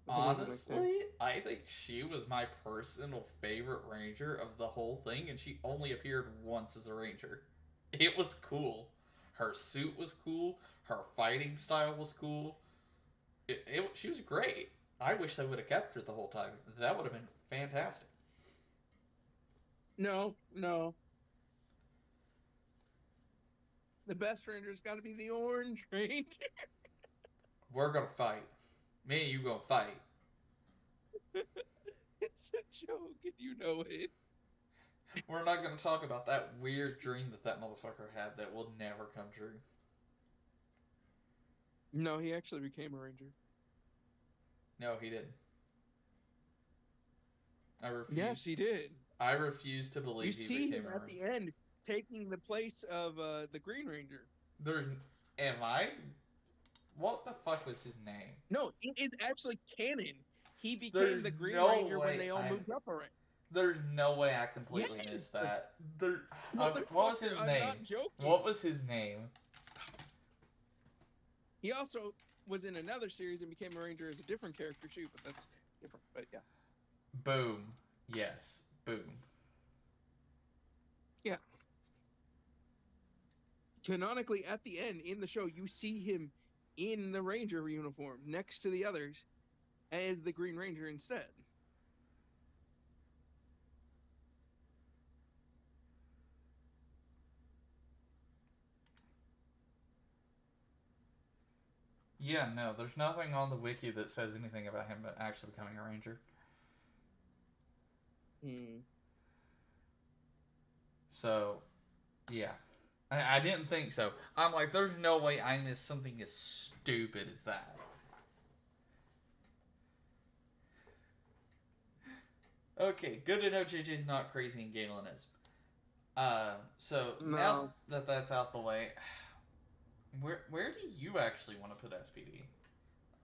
Honestly, I think she was my personal favorite Ranger of the whole thing, and she only appeared once as a Ranger. It was cool. Her suit was cool. Her fighting style was cool. She was great. I wish they would have kept her the whole time. That would have been fantastic. No. The best Ranger's got to be the Orange Ranger. We're gonna fight. Me and you gonna fight. It's a joke, and you know it. We're not gonna talk about that weird dream that motherfucker had that will never come true. No, he actually became a Ranger. No, he didn't. I refuse. Yes, he did. I refuse to believe he became a Ranger. You see him at the end taking the place of the Green Ranger. What the fuck was his name? No, it is actually canon. He became the Green Ranger when they all moved up already. There's no way I completely missed that. What was his name? Not joking. What was his name? He also was in another series and became a Ranger as a different character too, but that's different. But yeah. Boom. Yes. Boom. Yeah. canonically at the end in the show, you see him in the Ranger uniform next to the others as the Green Ranger instead. Yeah, no, there's nothing on the wiki that says anything about him actually becoming a ranger. Hmm. So, yeah. I didn't think so. I'm like, there's no way I missed something as stupid as that. Okay, good to know JJ's not crazy and Galen is. So No. now that that's out the way, where do you actually want to put SPD?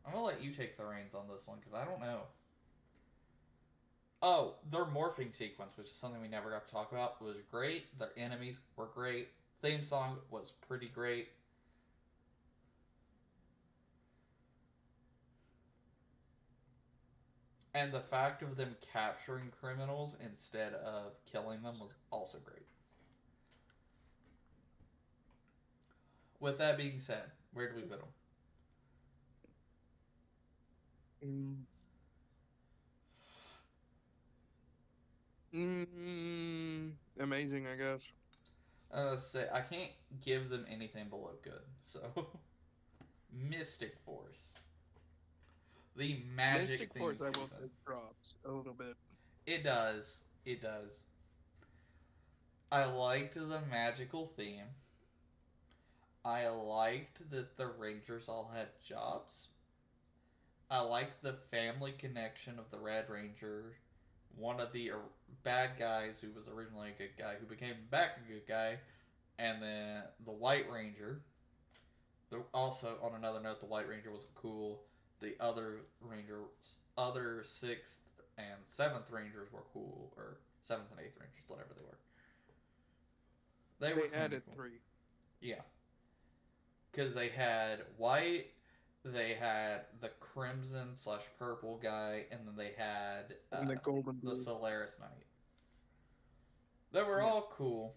I'm gonna let you take the reins on this one because I don't know. Oh, their morphing sequence, which is something we never got to talk about, was great. Their enemies were great. Theme song was pretty great. And the fact of them capturing criminals instead of killing them was also great. With that being said, where do we put them? Amazing, I guess. I was say I can't give them anything below good. So, Mystic Force, the magic Mystic theme Force, season. I will say, drops a little bit. It does. It does. I liked the magical theme. I liked that the Rangers all had jobs. I liked the family connection of the Red Ranger, one of the bad guys who was originally a good guy, who became back a good guy, and then the White Ranger. Also, on another note, the White Ranger was cool. The other Rangers, other 6th and 7th Rangers were cool, or 7th and 8th Rangers, whatever they were. They added cool. 3. Yeah. Because they had White, they had the Crimson/Purple guy, and then they had and the Golden the Solaris Knight. They were all cool.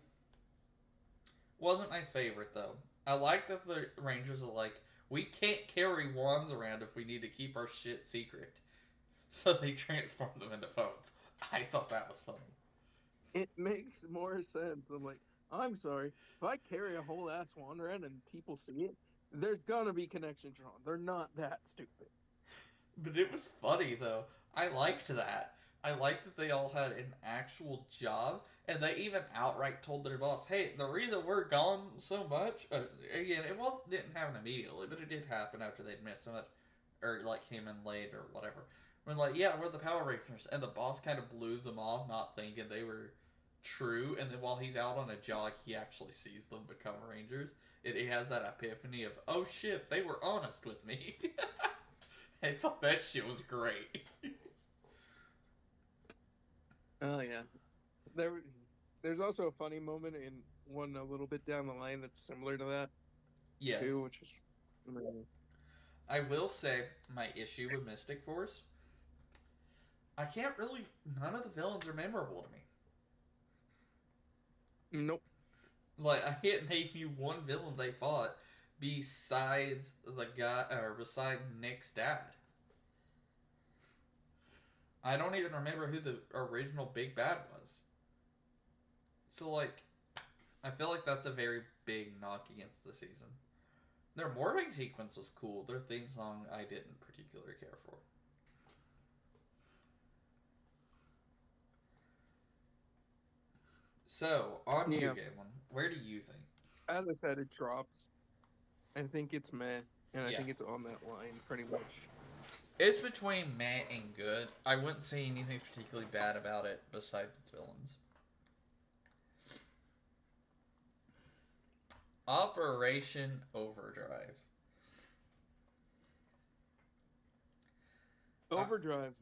Wasn't my favorite, though. I like that the Rangers are like, we can't carry wands around if we need to keep our shit secret. So they transform them into phones. I thought that was funny. It makes more sense. I'm like, I'm sorry. If I carry a whole ass wand around and people see it, there's gonna be connections drawn. They're not that stupid. But it was funny, though. I liked that. I liked that they all had an actual job, and they even outright told their boss, "Hey, the reason we're gone so much, again, didn't happen immediately, but it did happen after they'd missed so much, or like came in late or whatever. We're like, yeah, we're the Power Rangers," and the boss kind of blew them off, not thinking they were true. And then while he's out on a jog, he actually sees them become Rangers, and he has that epiphany of, "Oh shit, they were honest with me." I thought that shit was great. Oh yeah, there's also a funny moment in one a little bit down the line that's similar to that. Yes. Too, which is. I will say my issue with Mystic Force. I can't really. None of the villains are memorable to me. Nope. Like I can't name you one villain they fought besides the guy, or besides Nick's dad. I don't even remember who the original big bad was. So, like, I feel like that's a very big knock against the season. Their morphing sequence was cool. Their theme song I didn't particularly care for. So, on you, Galen, where do you think? As I said, it drops. I think it's meh, and I think it's on that line pretty much. It's between meh and good. I wouldn't say anything particularly bad about it besides its villains. Operation Overdrive. Overdrive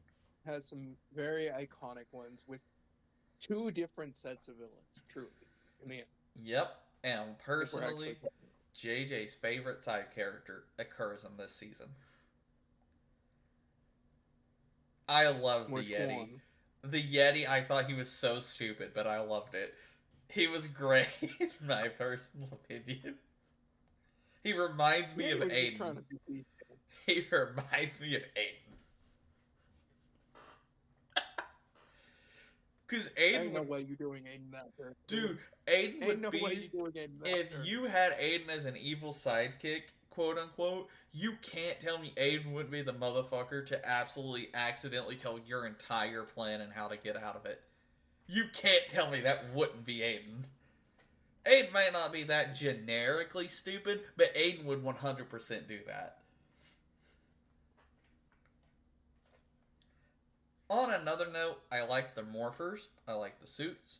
has some very iconic ones with 2 different sets of villains, truly, in the end. Yep, and personally, JJ's favorite side character occurs in this season. I love the Yeti. One? The Yeti, I thought he was so stupid, but I loved it. He was great, in my personal opinion. He reminds me He of was just trying to Aiden. be PC. He reminds me of Aiden. Because Aiden Ain't no would, way you doing Aiden that character. dude, Aiden Ain't no would way be, you doing Aiden that if character. you had Aiden as an evil sidekick, quote unquote, you can't tell me Aiden wouldn't be the motherfucker to absolutely accidentally tell your entire plan and how to get out of it. You can't tell me that wouldn't be Aiden. Aiden might not be that generically stupid, but Aiden would 100% do that. On another note, I like the morphers. I like the suits.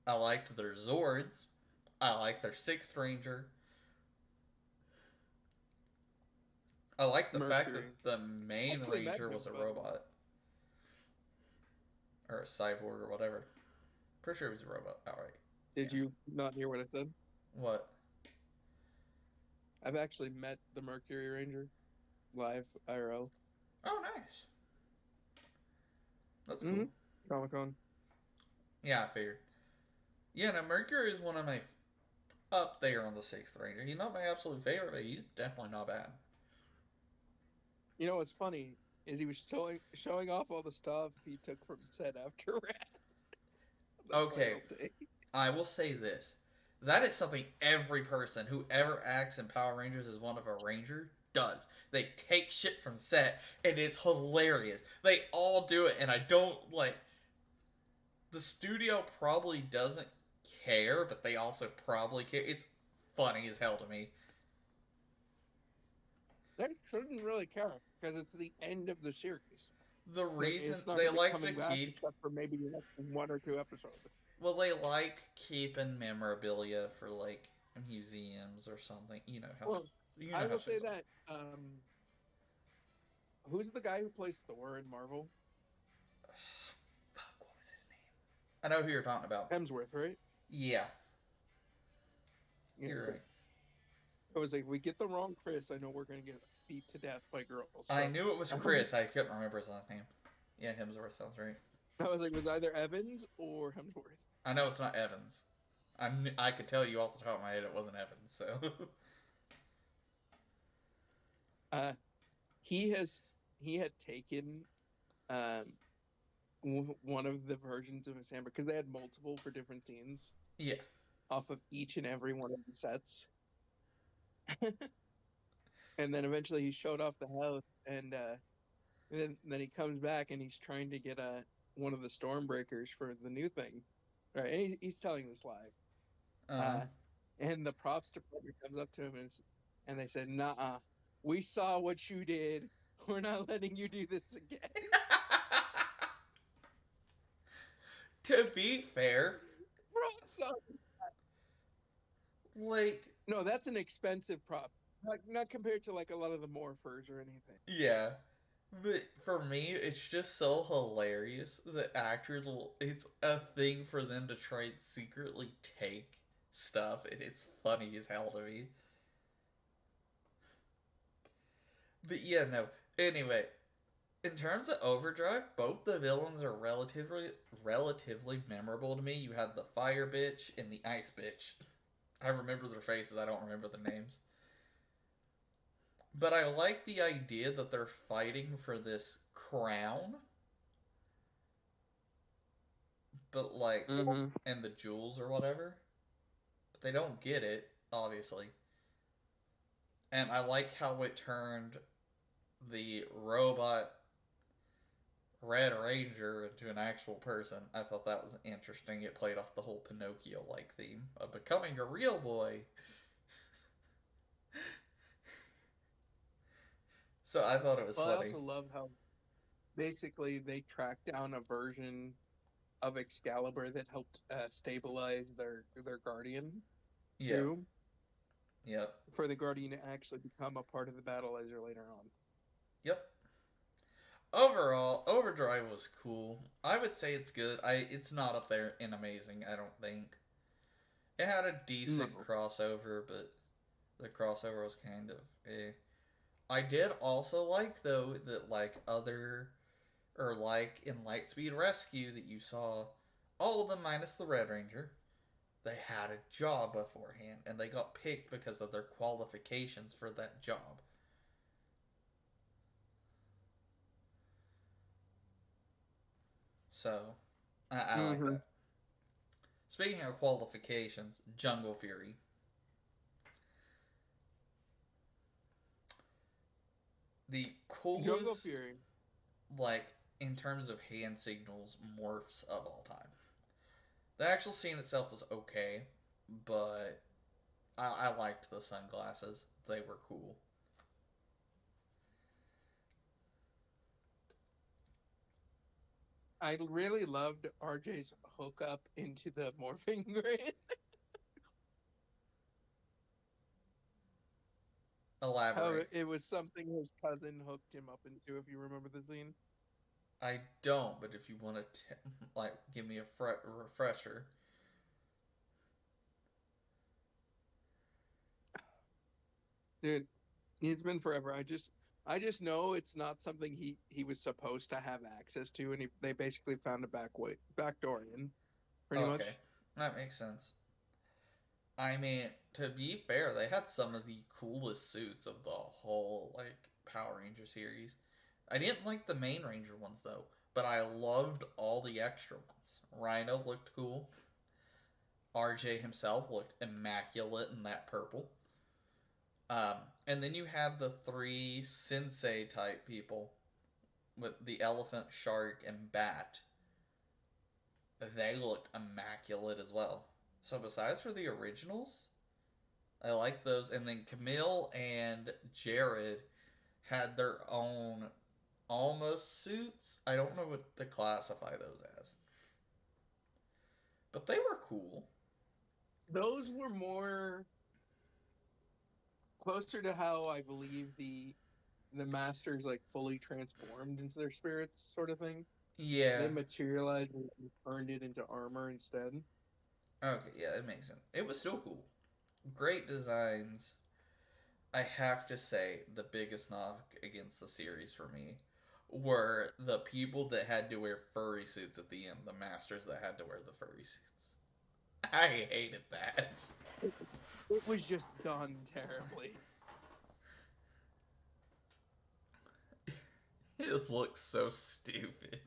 I liked their Zords. I like their Sixth Ranger. I like the fact Mercury. that the main Actually met Ranger him, was a but- robot. Or a cyborg or whatever. Pretty sure he was a robot. Alright. Did you not hear what I said? What? I've actually met the Mercury Ranger live IRL. Oh, nice. That's cool. Mhm. Comic-Con. Yeah, I figured. Yeah, now Mercury is one of my up there on the Sixth Ranger. He's not my absolute favorite, but he's definitely not bad. You know what's funny is he was showing off all the stuff he took from set after Rat. The Okay. final day. I will say this. That is something every person who ever acts in Power Rangers as one of a ranger does. They take shit from set, and it's hilarious. They all do it, and I don't, like... The studio probably doesn't care, but they also probably care. It's funny as hell to me. They shouldn't really care because it's the end of the series. The Like, reason it's not they gonna be like to coming back keep... except for maybe the next 1 or 2 episodes. Well, they like keeping memorabilia for, like, museums or something. You know how... Well, you know I how will say shit's- that. Who's the guy who plays Thor in Marvel? Fuck, what was his name? I know who you're talking about. Hemsworth, right? Yeah, Yeah. you're right. I was like, we get the wrong Chris. I know we're gonna get beat to death by girls. I So knew it was Chris. I couldn't remember his last name. Yeah, Hemsworth sounds right. I was like, it was either Evans or Hemsworth. I know it's not Evans. I could tell you off the top of my head it wasn't Evans, so... He had taken one of the versions of his hammer because they had multiple for different scenes yeah. off of each and every one of the sets. And then eventually he showed off the house, and then he comes back and he's trying to get one of the Stormbreakers for the new thing, right? And he's telling this live. And the props department comes up to him and they said, "Nah, we saw what you did. We're not letting you do this again." To be fair, Props on. like, No, that's an expensive prop. Not compared to like a lot of the morphers or anything. yeah. But for me, it's just so hilarious that actors will... It's a thing for them to try and secretly take stuff, and it's funny as hell to me. But yeah, no. Anyway, in terms of Overdrive, both the villains are relatively memorable to me. You had the Fire Bitch and the Ice Bitch. I remember their faces, I don't remember their names. But I like the idea that they're fighting for this crown. But, like, and the jewels or whatever. But they don't get it, obviously. And I like how it turned the robot Red Ranger into an actual person. I thought that was interesting. It played off the whole Pinocchio-like theme of becoming a real boy. So I thought it was funny. I also love how basically they tracked down a version of Excalibur that helped stabilize their Guardian Yeah. too, Yep. for the Guardian to actually become a part of the battle laser later on. Yep. Overall, Overdrive was cool. I would say it's good. It's not up there in amazing, I don't think. It had a decent No. crossover, but the crossover was kind of eh. I did also like, though, that, like, like in Lightspeed Rescue that you saw all of them minus the Red Ranger. They had a job beforehand, and they got picked because of their qualifications for that job. So, I like Mm-hmm. that. Speaking of qualifications, Jungle Fury. The Jungle coolest, Fury. like, in terms of hand signals, morphs of all time. The actual scene itself was okay, but I liked the sunglasses. They were cool. I really loved RJ's hookup into the morphing grid. How Elaborate. it was something his cousin hooked him up into, if you remember the scene. I don't, but if you want to, like, give me a refresher. Dude, it's been forever. I just know it's not something he was supposed to have access to, and they basically found a back door in, pretty Okay, much. that makes sense. I mean, to be fair, they had some of the coolest suits of the whole, like, Power Ranger series. I didn't like the main Ranger ones, though, but I loved all the extra ones. Rhino looked cool. RJ himself looked immaculate in that purple. Um, and then you had the three sensei type people with the elephant, shark, and bat. They looked immaculate as well. So besides for the originals, I like those. And then Camille and Jared had their own almost suits. I don't know what to classify those as, but they were cool. Those were more closer to how I believe the masters like fully transformed into their spirits, sort of thing. Yeah. They materialized and turned it into armor instead. Okay. Yeah, it makes sense. It was still cool. Great designs. I have to say, the biggest knock against the series for me were the people that had to wear furry suits at the end, the masters that had to wear the furry suits. I hated that. It was just done terribly. It looks so stupid.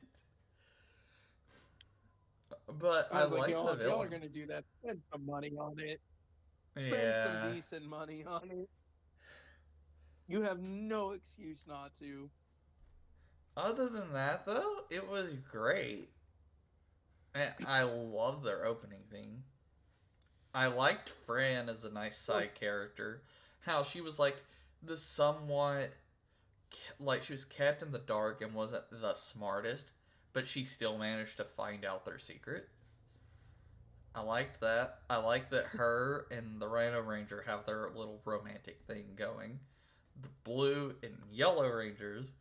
But I I was like, like the if y'all are villain. gonna do that, spend some money on it. Spend some Yeah. decent money on it. You have no excuse not to. Other than that, though, it was great. And I love their opening theme. I liked Fran as a nice Oh, side character. How she was like the somewhat like she was kept in the dark and wasn't the smartest, but she still managed to find out their secret. I liked that. I like that her and the Rhino Ranger have their little romantic thing going. The Blue and Yellow Rangers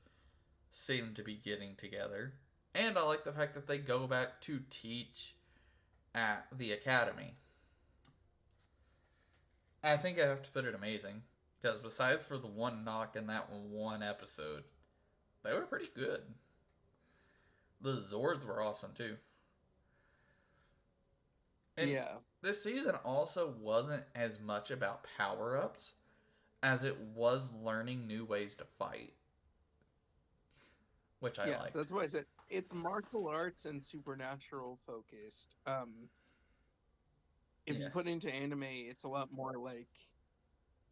seem to be getting together. And I like the fact that they go back to teach at the academy. I think I have to put it amazing. Because besides for the one knock in that one episode, they were pretty good. The Zords were awesome too. And yeah. this season also wasn't as much about power ups as it was learning new ways to fight, which I Yeah, liked. that's why I said it's martial arts and supernatural focused. If you Yeah. put into anime, it's a lot more like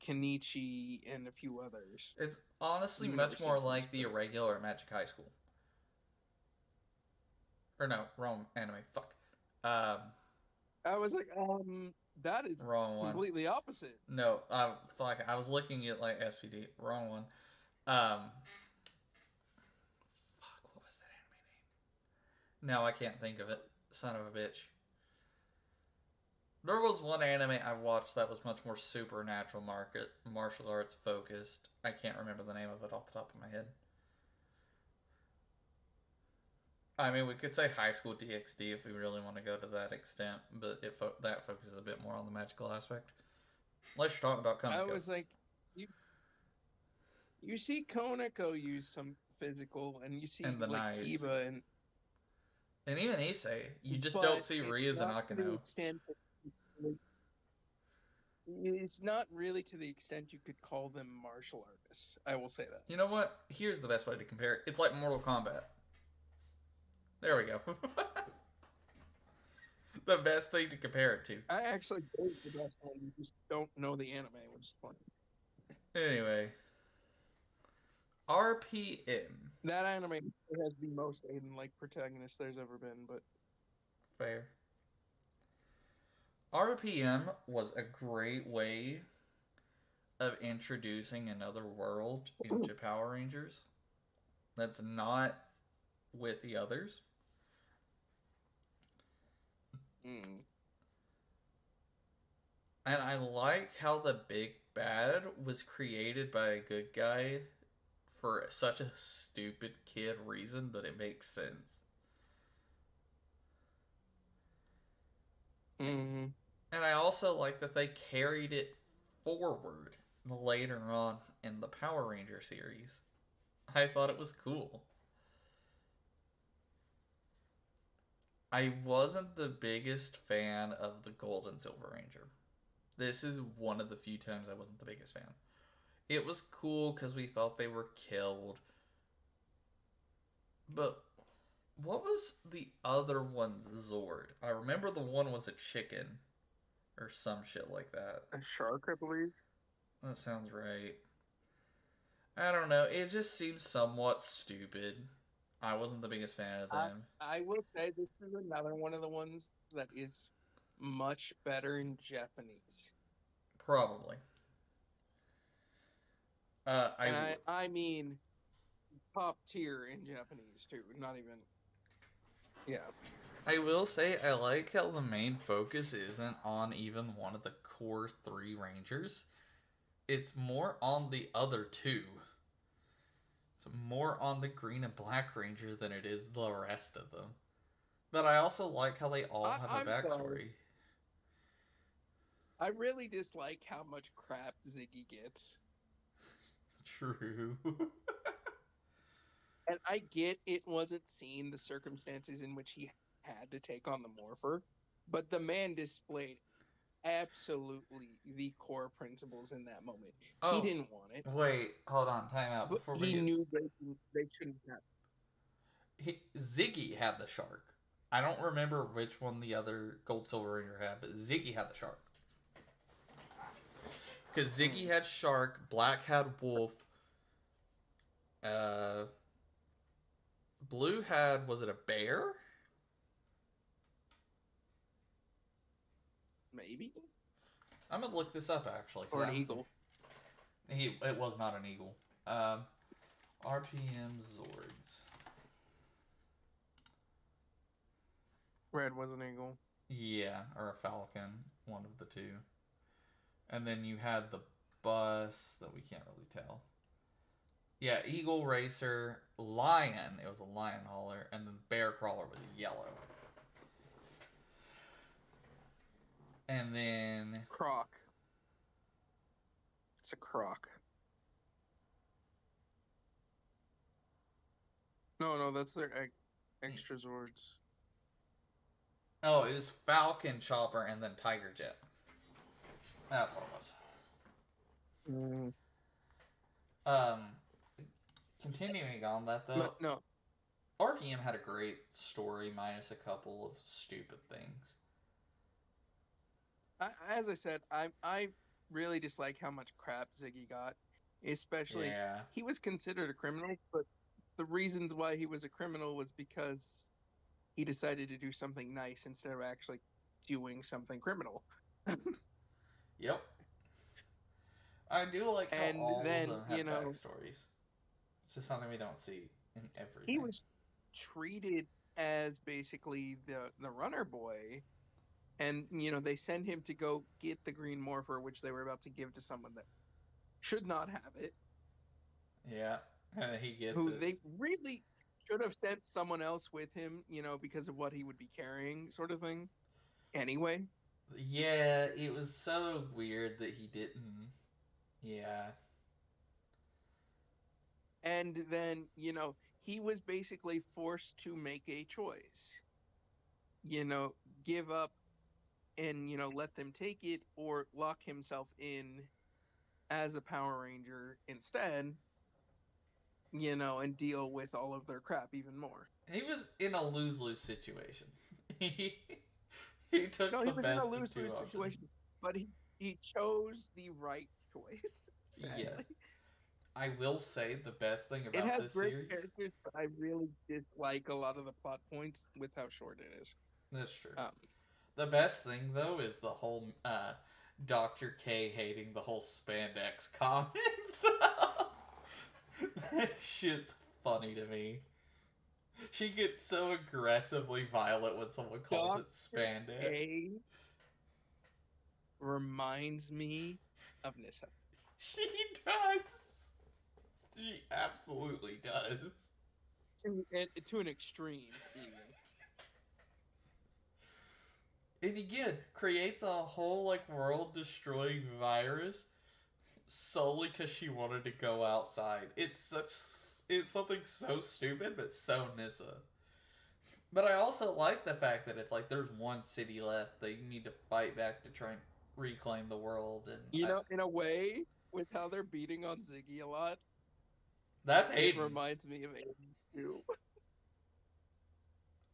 Kenichi and a few others It's honestly much more universities. like the irregular Magic High School. Or no, wrong anime. Fuck. Um, I was like, that is wrong one. completely opposite. No, fuck. I was looking at like SPD. Wrong one. Um, fuck. What was that anime name? No, I can't think of it. Son of a bitch. There was one anime I watched that was much more supernatural martial arts focused. I can't remember the name of it off the top of my head. I mean, we could say High School DxD if we really want to go to that extent, but that focuses a bit more on the magical aspect. Let's talk about I Konako. was like, you you see Konako use some physical, and you see And the like Knights. Kiba, and And even Issei. You just don't but see it's Ryu's and not to the Akano. extent that you It's not really to the extent you could call them martial artists. I will say that. You know what? Here's the best way to compare it. It's like Mortal Kombat. There we go. The best thing to compare it to. I actually gave the best one. You just don't know the anime, which is funny. Anyway, RPM. That anime has the most Aiden-like protagonist there's ever been, but Fair. RPM was a great way of introducing another world into Power Rangers that's not with the others. mm. And I like how the big bad was created by a good guy for such a stupid kid reason, but it makes sense. Mm-hmm. And I also like that they carried it forward later on in the Power Ranger series. I thought it was cool. I wasn't the biggest fan of the Gold and Silver Ranger. This is one of the few times I wasn't the biggest fan. It was cool because we thought they were killed. But what was the other one's Zord? I remember the one was a chicken. Or some shit like that. A shark, I believe. That sounds right. I don't know. It just seems somewhat stupid. I wasn't the biggest fan of them. I will say this is another one of the ones that is much better in Japanese. Probably. I mean top tier in Japanese too. Not even. Yeah. I will say I like how the main focus isn't on even one of the core 3 Rangers. It's more on the other 2. It's more on the Green and Black Ranger than it is the rest of them. But I also like how they all have a backstory. Sorry. I really dislike how much crap Ziggy gets. True. And I get it wasn't seen the circumstances in which he had to take on the Morpher, but the man displayed absolutely the core principles in that moment. He didn't want it. Wait, hold on, time out. But before he knew they shouldn't have. Ziggy had the shark. I don't remember which one the other Gold Silver Ranger had, but Ziggy had the shark. Because Ziggy had shark, Black had wolf, Blue had, was it a bear? Maybe. I'm gonna look this up actually. Or an eagle. It was not an eagle. RPM Zords. Red was an eagle. Yeah, or a falcon, one of the two. And then you had the bus that we can't really tell. Yeah, Eagle Racer, Lion. It was a lion hauler, and then Bear Crawler was yellow. And then Croc. It's a croc. No, that's their extra Zords. Oh, it was Falcon, Chopper, and then Tiger Jet. That's what it was. Continuing on that though. No. RPM had a great story minus a couple of stupid things. As I said, I really dislike how much crap Ziggy got. Especially, he was considered a criminal, but the reasons why he was a criminal was because he decided to do something nice instead of actually doing something criminal. Yep. I do like how all of them have backstories. It's just something we don't see in everything. He was treated as basically the runner boy, and they send him to go get the green morpher, which they were about to give to someone that should not have it. Yeah, and he gets who it. They really should have sent someone else with him, because of what he would be carrying, sort of thing. Anyway. Yeah, it was so weird that he didn't. Yeah. And then, he was basically forced to make a choice. Give up and let them take it, or lock himself in as a Power Ranger instead, and deal with all of their crap even more. He was in a lose-lose situation. he he No, took he the was in a best of two lose-lose options. situation, but he chose the right choice, Yes. sadly. I will say the best thing It about has this great series. characters, but I really dislike a lot of the plot points with how short it is. That's true. Um, The best thing though is the whole Dr. K hating the whole spandex comment. That shit's funny to me. She gets so aggressively violent when someone calls it Dr. spandex. A reminds me of Nissa. She does. She absolutely does. To an extreme, even. And again, creates a whole like world-destroying virus solely because she wanted to go outside. It's something so stupid, but so Nissa. But I also like the fact that it's like there's one city left that you need to fight back to try and reclaim the world, and In a way, with how they're beating on Ziggy a lot, that's it Aiden. reminds me of Aiden too.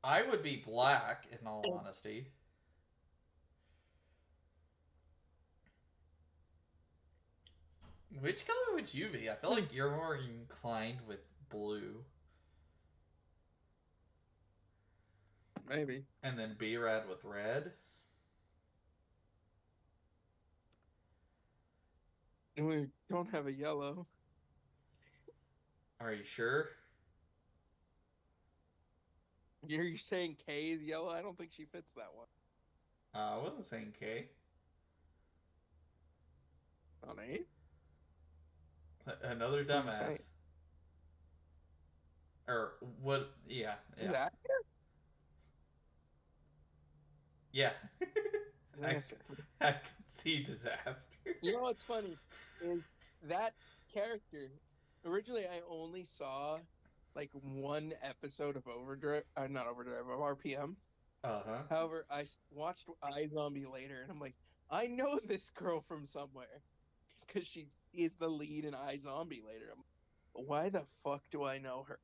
I would be Black in all honesty. Which color would you be? I feel like you're more inclined with blue. Maybe. And then B-Rad with red. And we don't have a yellow. Are you sure? You're saying K is yellow? I don't think she fits that one. I wasn't saying K. On A? Another What are you dumbass. saying? Or what? Yeah. Is that Yeah. I Disaster? can see disaster. You know what's funny is that character. Originally, I only saw like one episode of Overdrive, not Overdrive, of RPM. Uh-huh. However, watched iZombie later, and I'm like, I know this girl from somewhere because she is the lead in iZombie later. Why the fuck do I know her?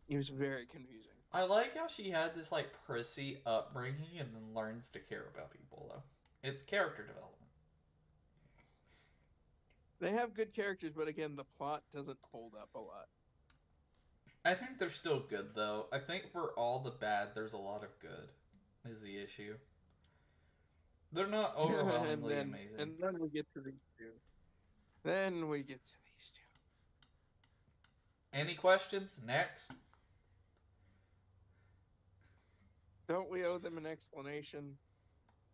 It was very confusing. I like how she had this like prissy upbringing and then learns to care about people though. It's character development. They have good characters, but again, the plot doesn't hold up a lot. I think they're still good though. I think for all the bad, there's a lot of good. Is the issue. They're not overwhelmingly amazing. And then we get to these two. Any questions? Next. Don't we owe them an explanation?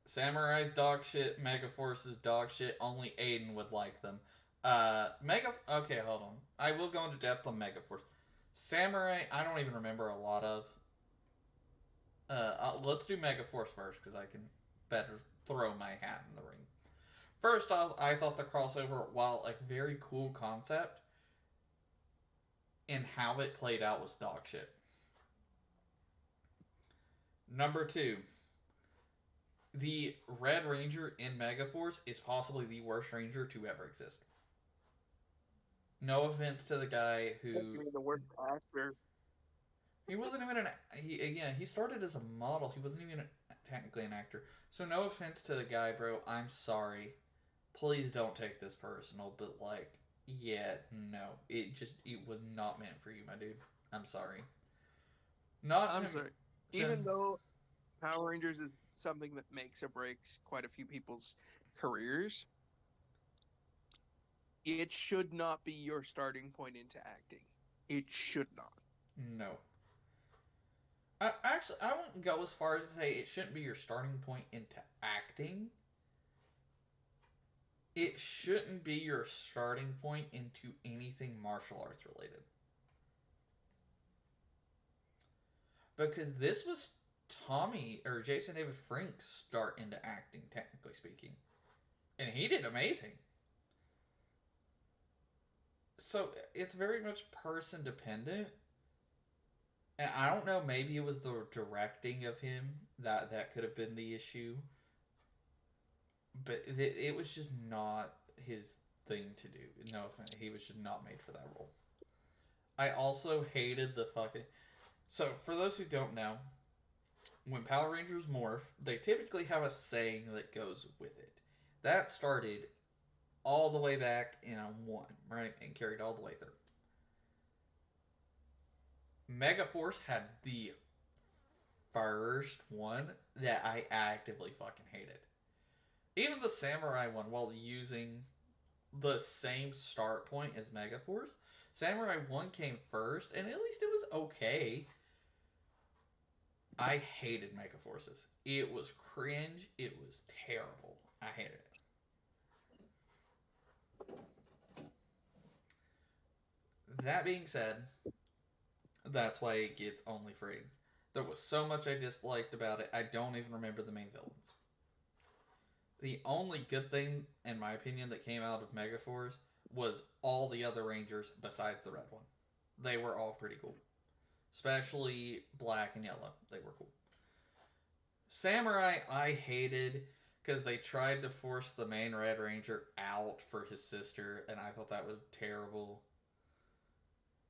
Samurai's dog shit, Megaforce's dog shit, only Aiden would like them. Okay, hold on. I will go into depth on Megaforce. Samurai, I don't even remember a lot of. Let's do Megaforce first, because I can better throw my hat in the ring. First off, I thought the crossover, while a very cool concept, in how it played out was dog shit. Number 2. The Red Ranger in Megaforce is possibly the worst Ranger to ever exist. No offense to the guy who... You mean the worst actor? He wasn't even he started as a model. He wasn't even technically an actor. So no offense to the guy, bro. I'm sorry. Please don't take this personal, but like, yeah, no. It was not meant for you, my dude. I'm sorry. I'm sorry. Even though Power Rangers is something that makes or breaks quite a few people's careers, it should not be your starting point into acting. It should not. No. Actually, I won't go as far as to say it shouldn't be your starting point into acting. It shouldn't be your starting point into anything martial arts related. Because this was Tommy, or Jason David Frank's start into acting, technically speaking. And he did amazing. So, it's very much person dependent. And I don't know, maybe it was the directing of him that could have been the issue. But it was just not his thing to do. No offense, he was just not made for that role. I also hated the fucking. So, for those who don't know, when Power Rangers morph, they typically have a saying that goes with it. That started all the way back in 1, right? And carried all the way through. Megaforce had the first one that I actively fucking hated. Even the Samurai one, while using the same start point as Megaforce, Samurai 1 came first, and at least it was okay. I hated Megaforces. It was cringe. It was terrible. I hated it. That being said, that's why it gets only free. There was so much I disliked about it, I don't even remember the main villains. The only good thing, in my opinion, that came out of Megaforce was all the other Rangers besides the red one. They were all pretty cool. Especially black and yellow. They were cool. Samurai, I hated because they tried to force the main Red Ranger out for his sister, and I thought that was terrible.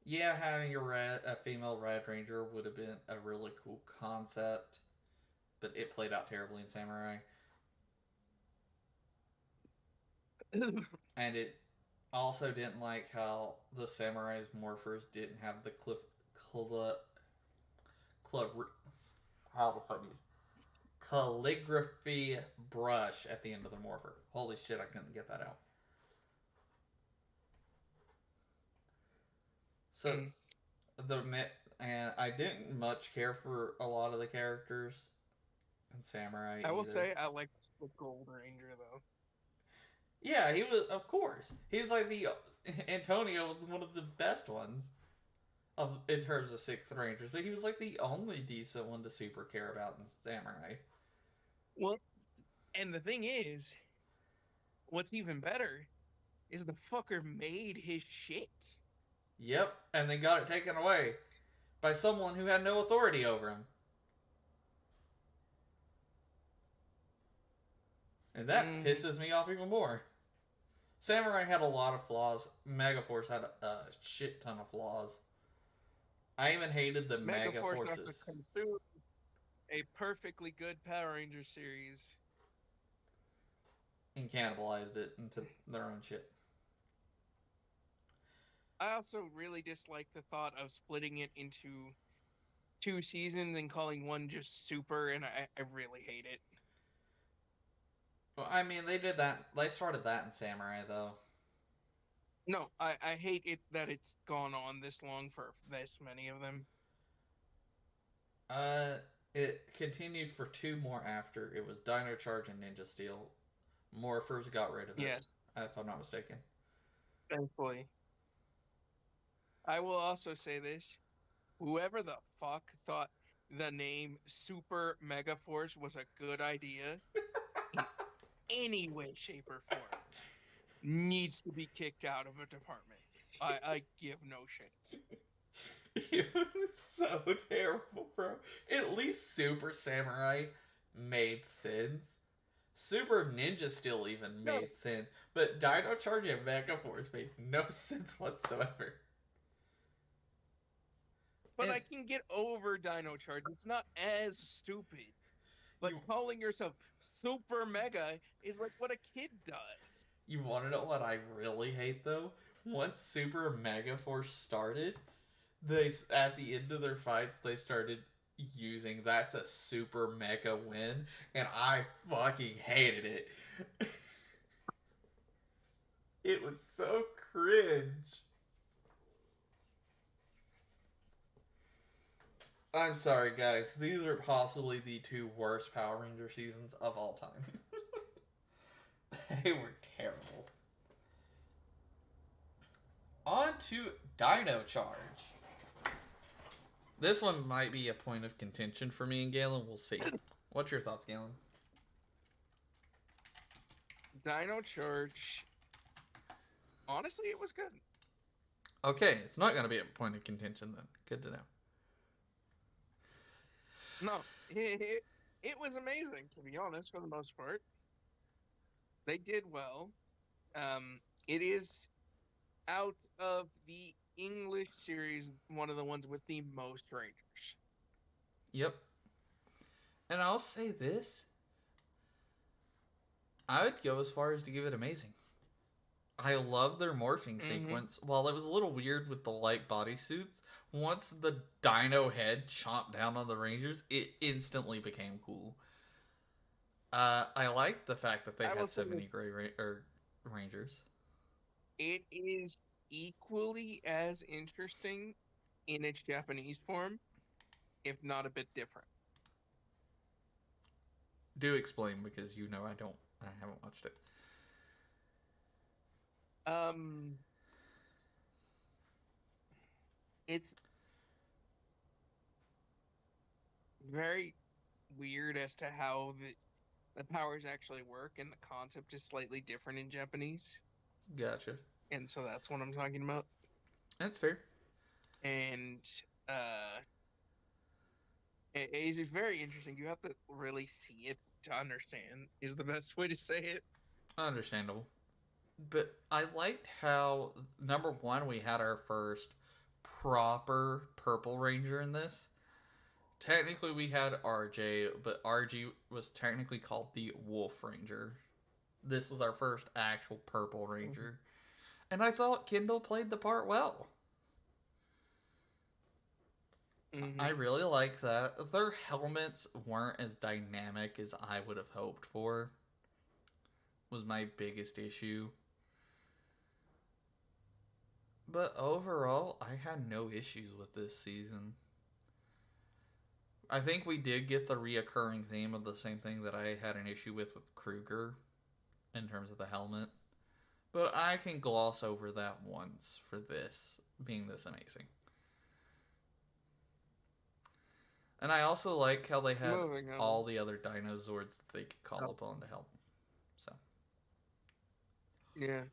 Yeah, having a female Red Ranger would have been a really cool concept, but it played out terribly in Samurai. And it also didn't like how the Samurai's morphers didn't have the calligraphy brush at the end of the morpher. Holy shit, I couldn't get that out. So, and I didn't much care for a lot of the characters in Samurai. I will say I liked the Gold Ranger though. Yeah, he was, of course. He's like Antonio was one of the best ones in terms of 6th Rangers, but he was like the only decent one to super care about in Samurai. Well, and the thing is, what's even better is the fucker made his shit. Yep, and they got it taken away by someone who had no authority over him. And that pisses me off even more. Samurai had a lot of flaws. Megaforce had a shit ton of flaws. I even hated the Megaforces. Also consumed a perfectly good Power Ranger series. And cannibalized it into their own shit. I also really dislike the thought of splitting it into 2 seasons and calling one just Super, and I really hate it. Well, I mean, they did that. They started that in Samurai, though. No, I hate it that it's gone on this long for this many of them. It continued for 2 more after. It was Dino Charge and Ninja Steel. Morphers got rid of it. Yes. If I'm not mistaken. Thankfully. I will also say this. Whoever the fuck thought the name Super Megaforce was a good idea in any way, shape, or form needs to be kicked out of a department. I give no shits. It was so terrible, bro. At least Super Samurai made sense. Super Ninja Steel even made sense. But Dino Charge and Megaforce made no sense whatsoever. But I can get over Dino Charge. It's not as stupid. But calling yourself Super Mega is like what a kid does. You want to know what I really hate, though? Once Super Megaforce started, at the end of their fights, they started using "that's a super mega win," and I fucking hated it. It was so cringe. I'm sorry, guys. These are possibly the 2 worst Power Ranger seasons of all time. They were terrible. On to Dino Charge. This one might be a point of contention for me and Galen. We'll see. What's your thoughts, Galen? Dino Charge. Honestly, it was good. Okay, it's not going to be a point of contention then. Good to know. No, it was amazing, to be honest, for the most part. They did well. It is out of the English series one of the ones with the most Rangers. Yep. And I'll say this. I would go as far as to give it amazing. I love their morphing sequence. While it was a little weird with the light bodysuits, once the dino head chomped down on the Rangers, it instantly became cool. I like the fact that they I will had so say many Rangers. it is equally as interesting in its Japanese form, if not a bit different. Do explain, because I haven't watched it. It's very weird as to how the powers actually work, and the concept is slightly different in Japanese. Gotcha. And so that's what I'm talking about. That's fair. And it is very interesting. You have to really see it to understand, is the best way to say it. Understandable. But I liked how, number one, we had our first proper Purple Ranger in this. Technically, we had RJ, but RG was technically called the Wolf Ranger. This was our first actual Purple Ranger. And I thought Kendall played the part well. I really like that. Their helmets weren't as dynamic as I would have hoped for. Was my biggest issue. But overall, I had no issues with this season. I think we did get the reoccurring theme of the same thing that I had an issue with Kruger in terms of the helmet. But I can gloss over that once for this being this amazing. And I also like how they had all the other Dinozords that they could call upon to help. So. Yeah.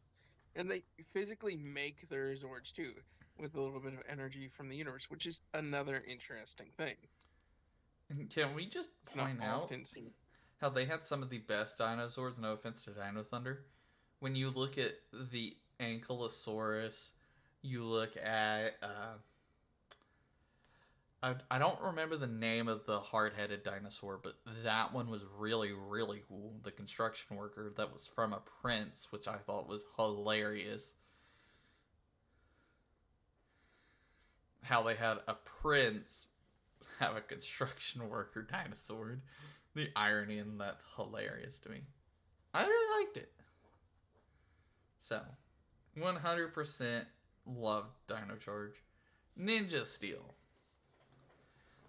And they physically make their Zords too, with a little bit of energy from the universe, which is another interesting thing. Can we just point out how they had some of the best dinosaurs? No offense to Dino Thunder. When you look at the Ankylosaurus, you look at I don't remember the name of the hard-headed dinosaur, but that one was really, really cool. The construction worker that was from a prince, which I thought was hilarious. How they had a prince have a construction worker dinosaur. The irony in that's hilarious to me. I really liked it. So, 100% loved Dino Charge. Ninja Steel.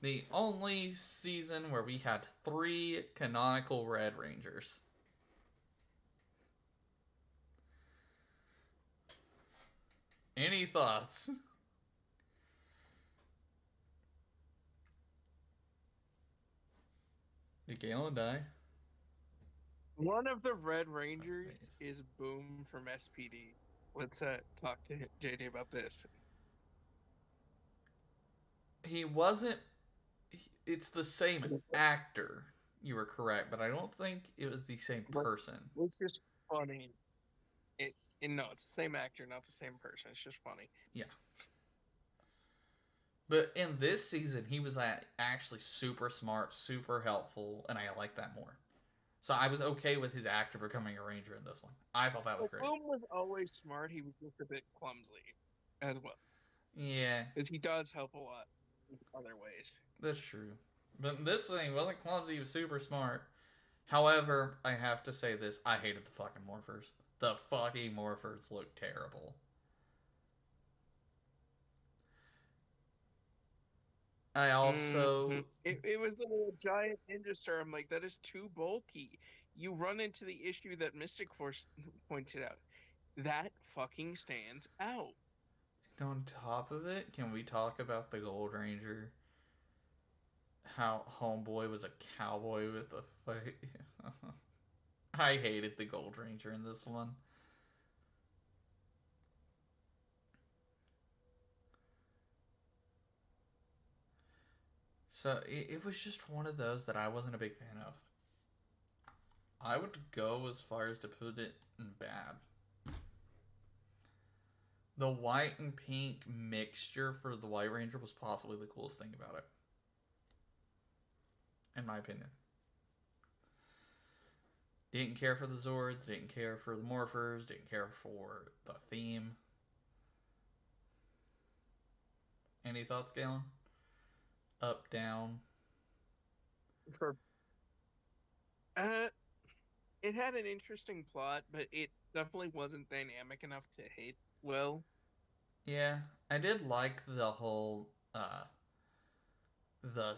The only season where we had 3 canonical Red Rangers. Any thoughts? Did Galen die? One of the Red Rangers is Boom from SPD. Let's talk to JJ about this. He wasn't... It's the same actor. You were correct, but I don't think it was the same person. It's just funny. No, it's the same actor, not the same person. It's just funny. Yeah. But in this season, he was actually super smart, super helpful, and I like that more. So I was okay with his actor becoming a ranger in this one. I thought that was great. Boom was always smart. He was just a bit clumsy as well. Yeah. Because he does help a lot in other ways. That's true. But this thing wasn't clumsy. He was super smart. However, I have to say this. I hated the fucking morphers. The fucking morphers look terrible. I also... It was the little giant ninja star. I'm like, that is too bulky. You run into the issue that Mystic Force pointed out. That fucking stands out. And on top of it, can we talk about the Gold Ranger? How Homeboy was a cowboy with a fight. I hated the Gold Ranger in this one. So it was just one of those that I wasn't a big fan of. I would go as far as to put it in bad. The white and pink mixture for the White Ranger was possibly the coolest thing about it, in my opinion. Didn't care for the Zords, didn't care for the Morphers, didn't care for the theme. Any thoughts, Galen? Up, down? For it had an interesting plot, but it definitely wasn't dynamic enough to hit well. Yeah, I did like the whole the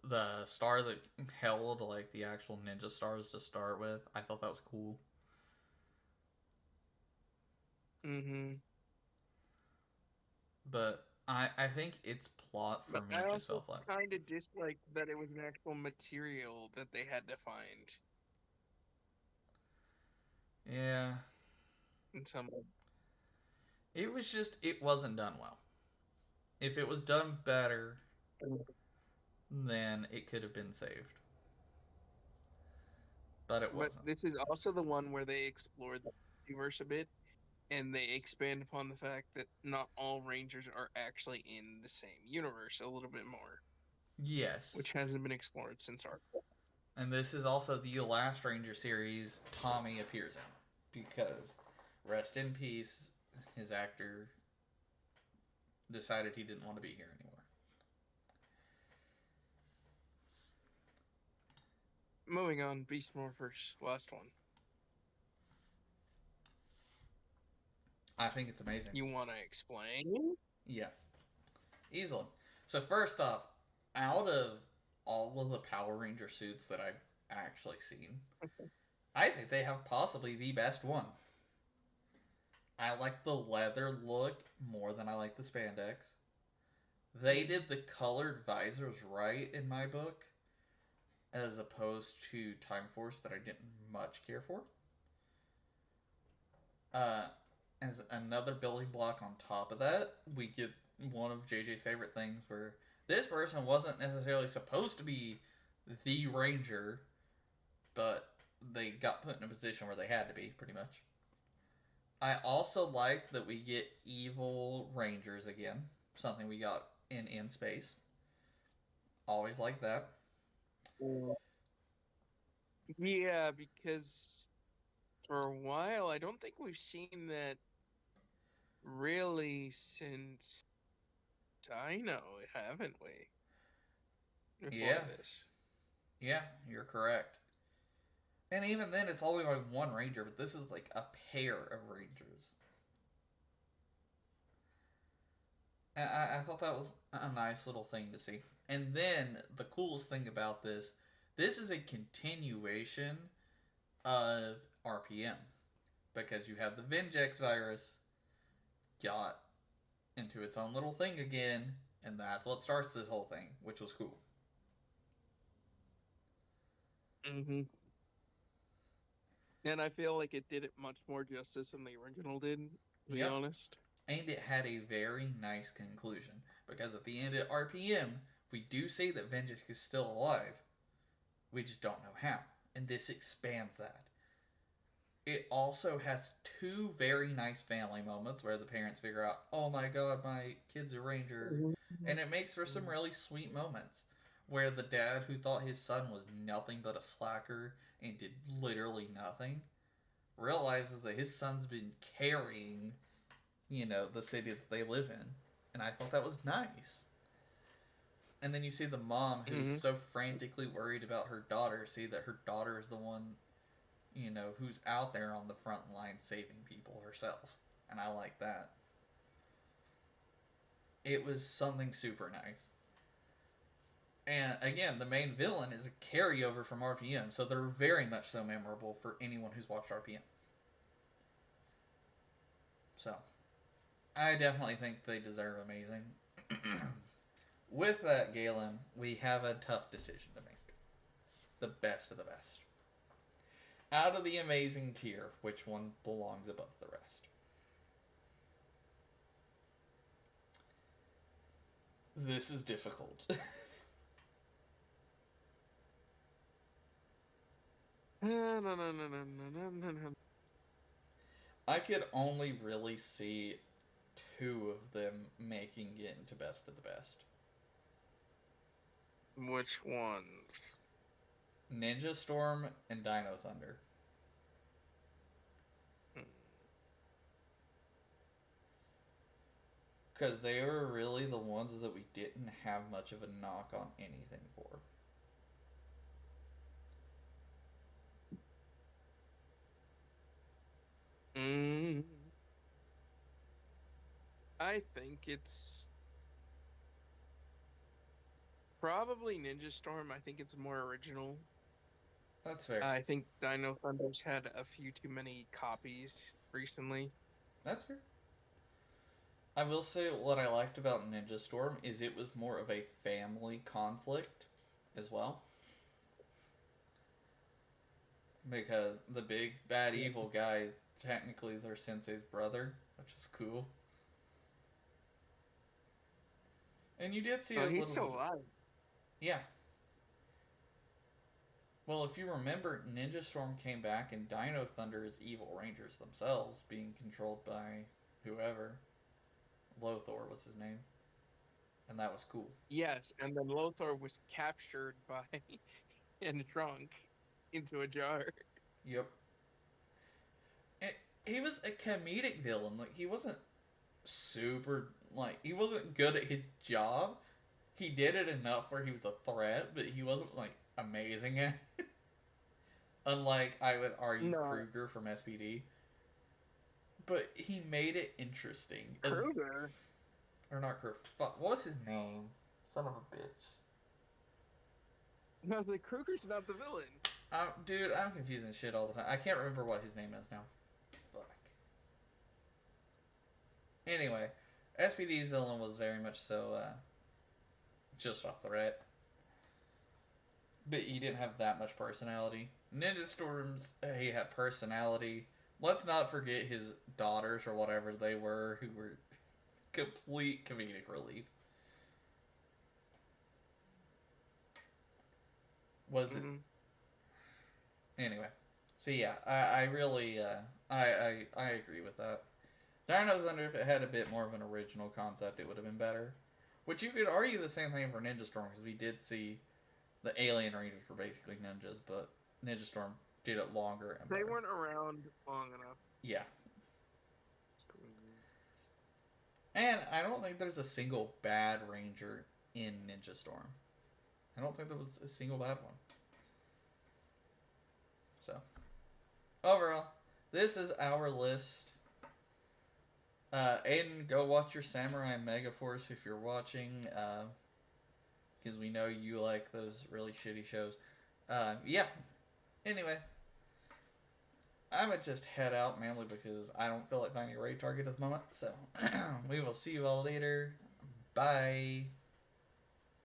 the star that held like the actual ninja stars to start with. I thought that was cool. Mm-hmm. But I think its plot for But me I just fell also flat. kind of disliked that it was an actual material that they had to find Yeah, in some. it was just it wasn't done well. If it was done better, then it could have been saved. But it But wasn't. this is also the one where they explored the universe a bit, and they expand upon the fact that not all Rangers are actually in the same universe a little bit more, Yes. which hasn't been explored since our. And this is also the last Ranger series Tommy appears in. Because, rest in peace, his actor decided he didn't want to be here anymore. Moving on, Beast Morphers, last one. I think it's amazing. You want to explain? Yeah. Easily. So, first off, out of all of the Power Ranger suits that I've actually seen, I think they have possibly the best one. I like the leather look more than I like the spandex. They did the colored visors right in my book, as opposed to Time Force that I didn't much care for. As another building block on top of that, we get one of JJ's favorite things where this person wasn't necessarily supposed to be the Ranger, but they got put in a position where they had to be, pretty much. I also liked that we get evil Rangers again, something we got in Space. Always like that. Yeah, because for a while, I don't think we've seen that really since Dino, haven't we? Before Yeah. this. Yeah, you're correct. And even then, it's only like one Ranger, but this is like a pair of Rangers. And I thought that was a nice little thing to see. And then, the coolest thing about this is a continuation of RPM. Because you have the Vengex virus got into its own little thing again, and that's what starts this whole thing, which was cool. Mm-hmm. And I feel like it did it much more justice than the original did, to be honest. And it had a very nice conclusion. Because at the end of RPM, we do see that Vengeance is still alive. We just don't know how. And this expands that. It also has two very nice family moments where the parents figure out, oh my god, my kid's a Ranger. And it makes for some really sweet moments. Where the dad who thought his son was nothing but a slacker and did literally nothing realizes that his son's been carrying, the city that they live in. And I thought that was nice. And then you see the mom who's so frantically worried about her daughter, see that her daughter is the one, who's out there on the front line saving people herself. And I like that. It was something super nice. And again, the main villain is a carryover from RPM, so they're very much so memorable for anyone who's watched RPM. So, I definitely think they deserve amazing. With that, Galen, we have a tough decision to make. The best of the best. Out of the amazing tier, which one belongs above the rest? This is difficult. No, no, no, no, no, no, no, no. I could only really see two of them making it into best of the best. Which ones? Ninja Storm and Dino Thunder. Hmm. Because they were really the ones that we didn't have much of a knock on anything for. Mm. I think it's probably Ninja Storm. I think it's more original. That's fair. I think Dino Thunder's had a few too many copies recently. That's fair. I will say what I liked about Ninja Storm is it was more of a family conflict as well. Because the big bad evil guy technically their sensei's brother, which is cool. And you did see Oh, a he's little still bit. alive. Yeah. Well, if you remember, Ninja Storm came back and Dino Thunder is evil rangers themselves, being controlled by whoever. Lothar was his name. And that was cool. Yes, and then Lothar was captured by and shrunk into a jar. Yep. And he was a comedic villain. Like, he wasn't super, like, he wasn't good at his job. He did it enough where he was a threat, but he wasn't, like, amazing at it. Unlike, I would argue, No. Kruger from SPD. But he made it interesting. Kruger? Or not Kruger. Fuck, what was his name? Son of a bitch. No, the Kruger's not the villain. Dude, I'm confusing shit all the time. I can't remember what his name is now. Fuck. Anyway, SPD's villain was very much so, just a threat. But he didn't have that much personality. Ninja Storm's, he had personality. Let's not forget his daughters or whatever they were, who were complete comedic relief. Was it? Anyway, so yeah, I really, I agree with that. Dino Thunder, if it had a bit more of an original concept, it would have been better. Which you could argue the same thing for Ninja Storm, because we did see the Alien Rangers were basically ninjas, but Ninja Storm did it longer and They better. weren't around long enough. Yeah. And I don't think there's a single bad Ranger in Ninja Storm. I don't think there was a single bad one. So, overall, this is our list. Aiden, go watch your Samurai Megaforce if you're watching, because we know you like those really shitty shows. Yeah. Anyway, I'm gonna just head out mainly because I don't feel like finding a raid target at this moment. So, we will see you all later. Bye.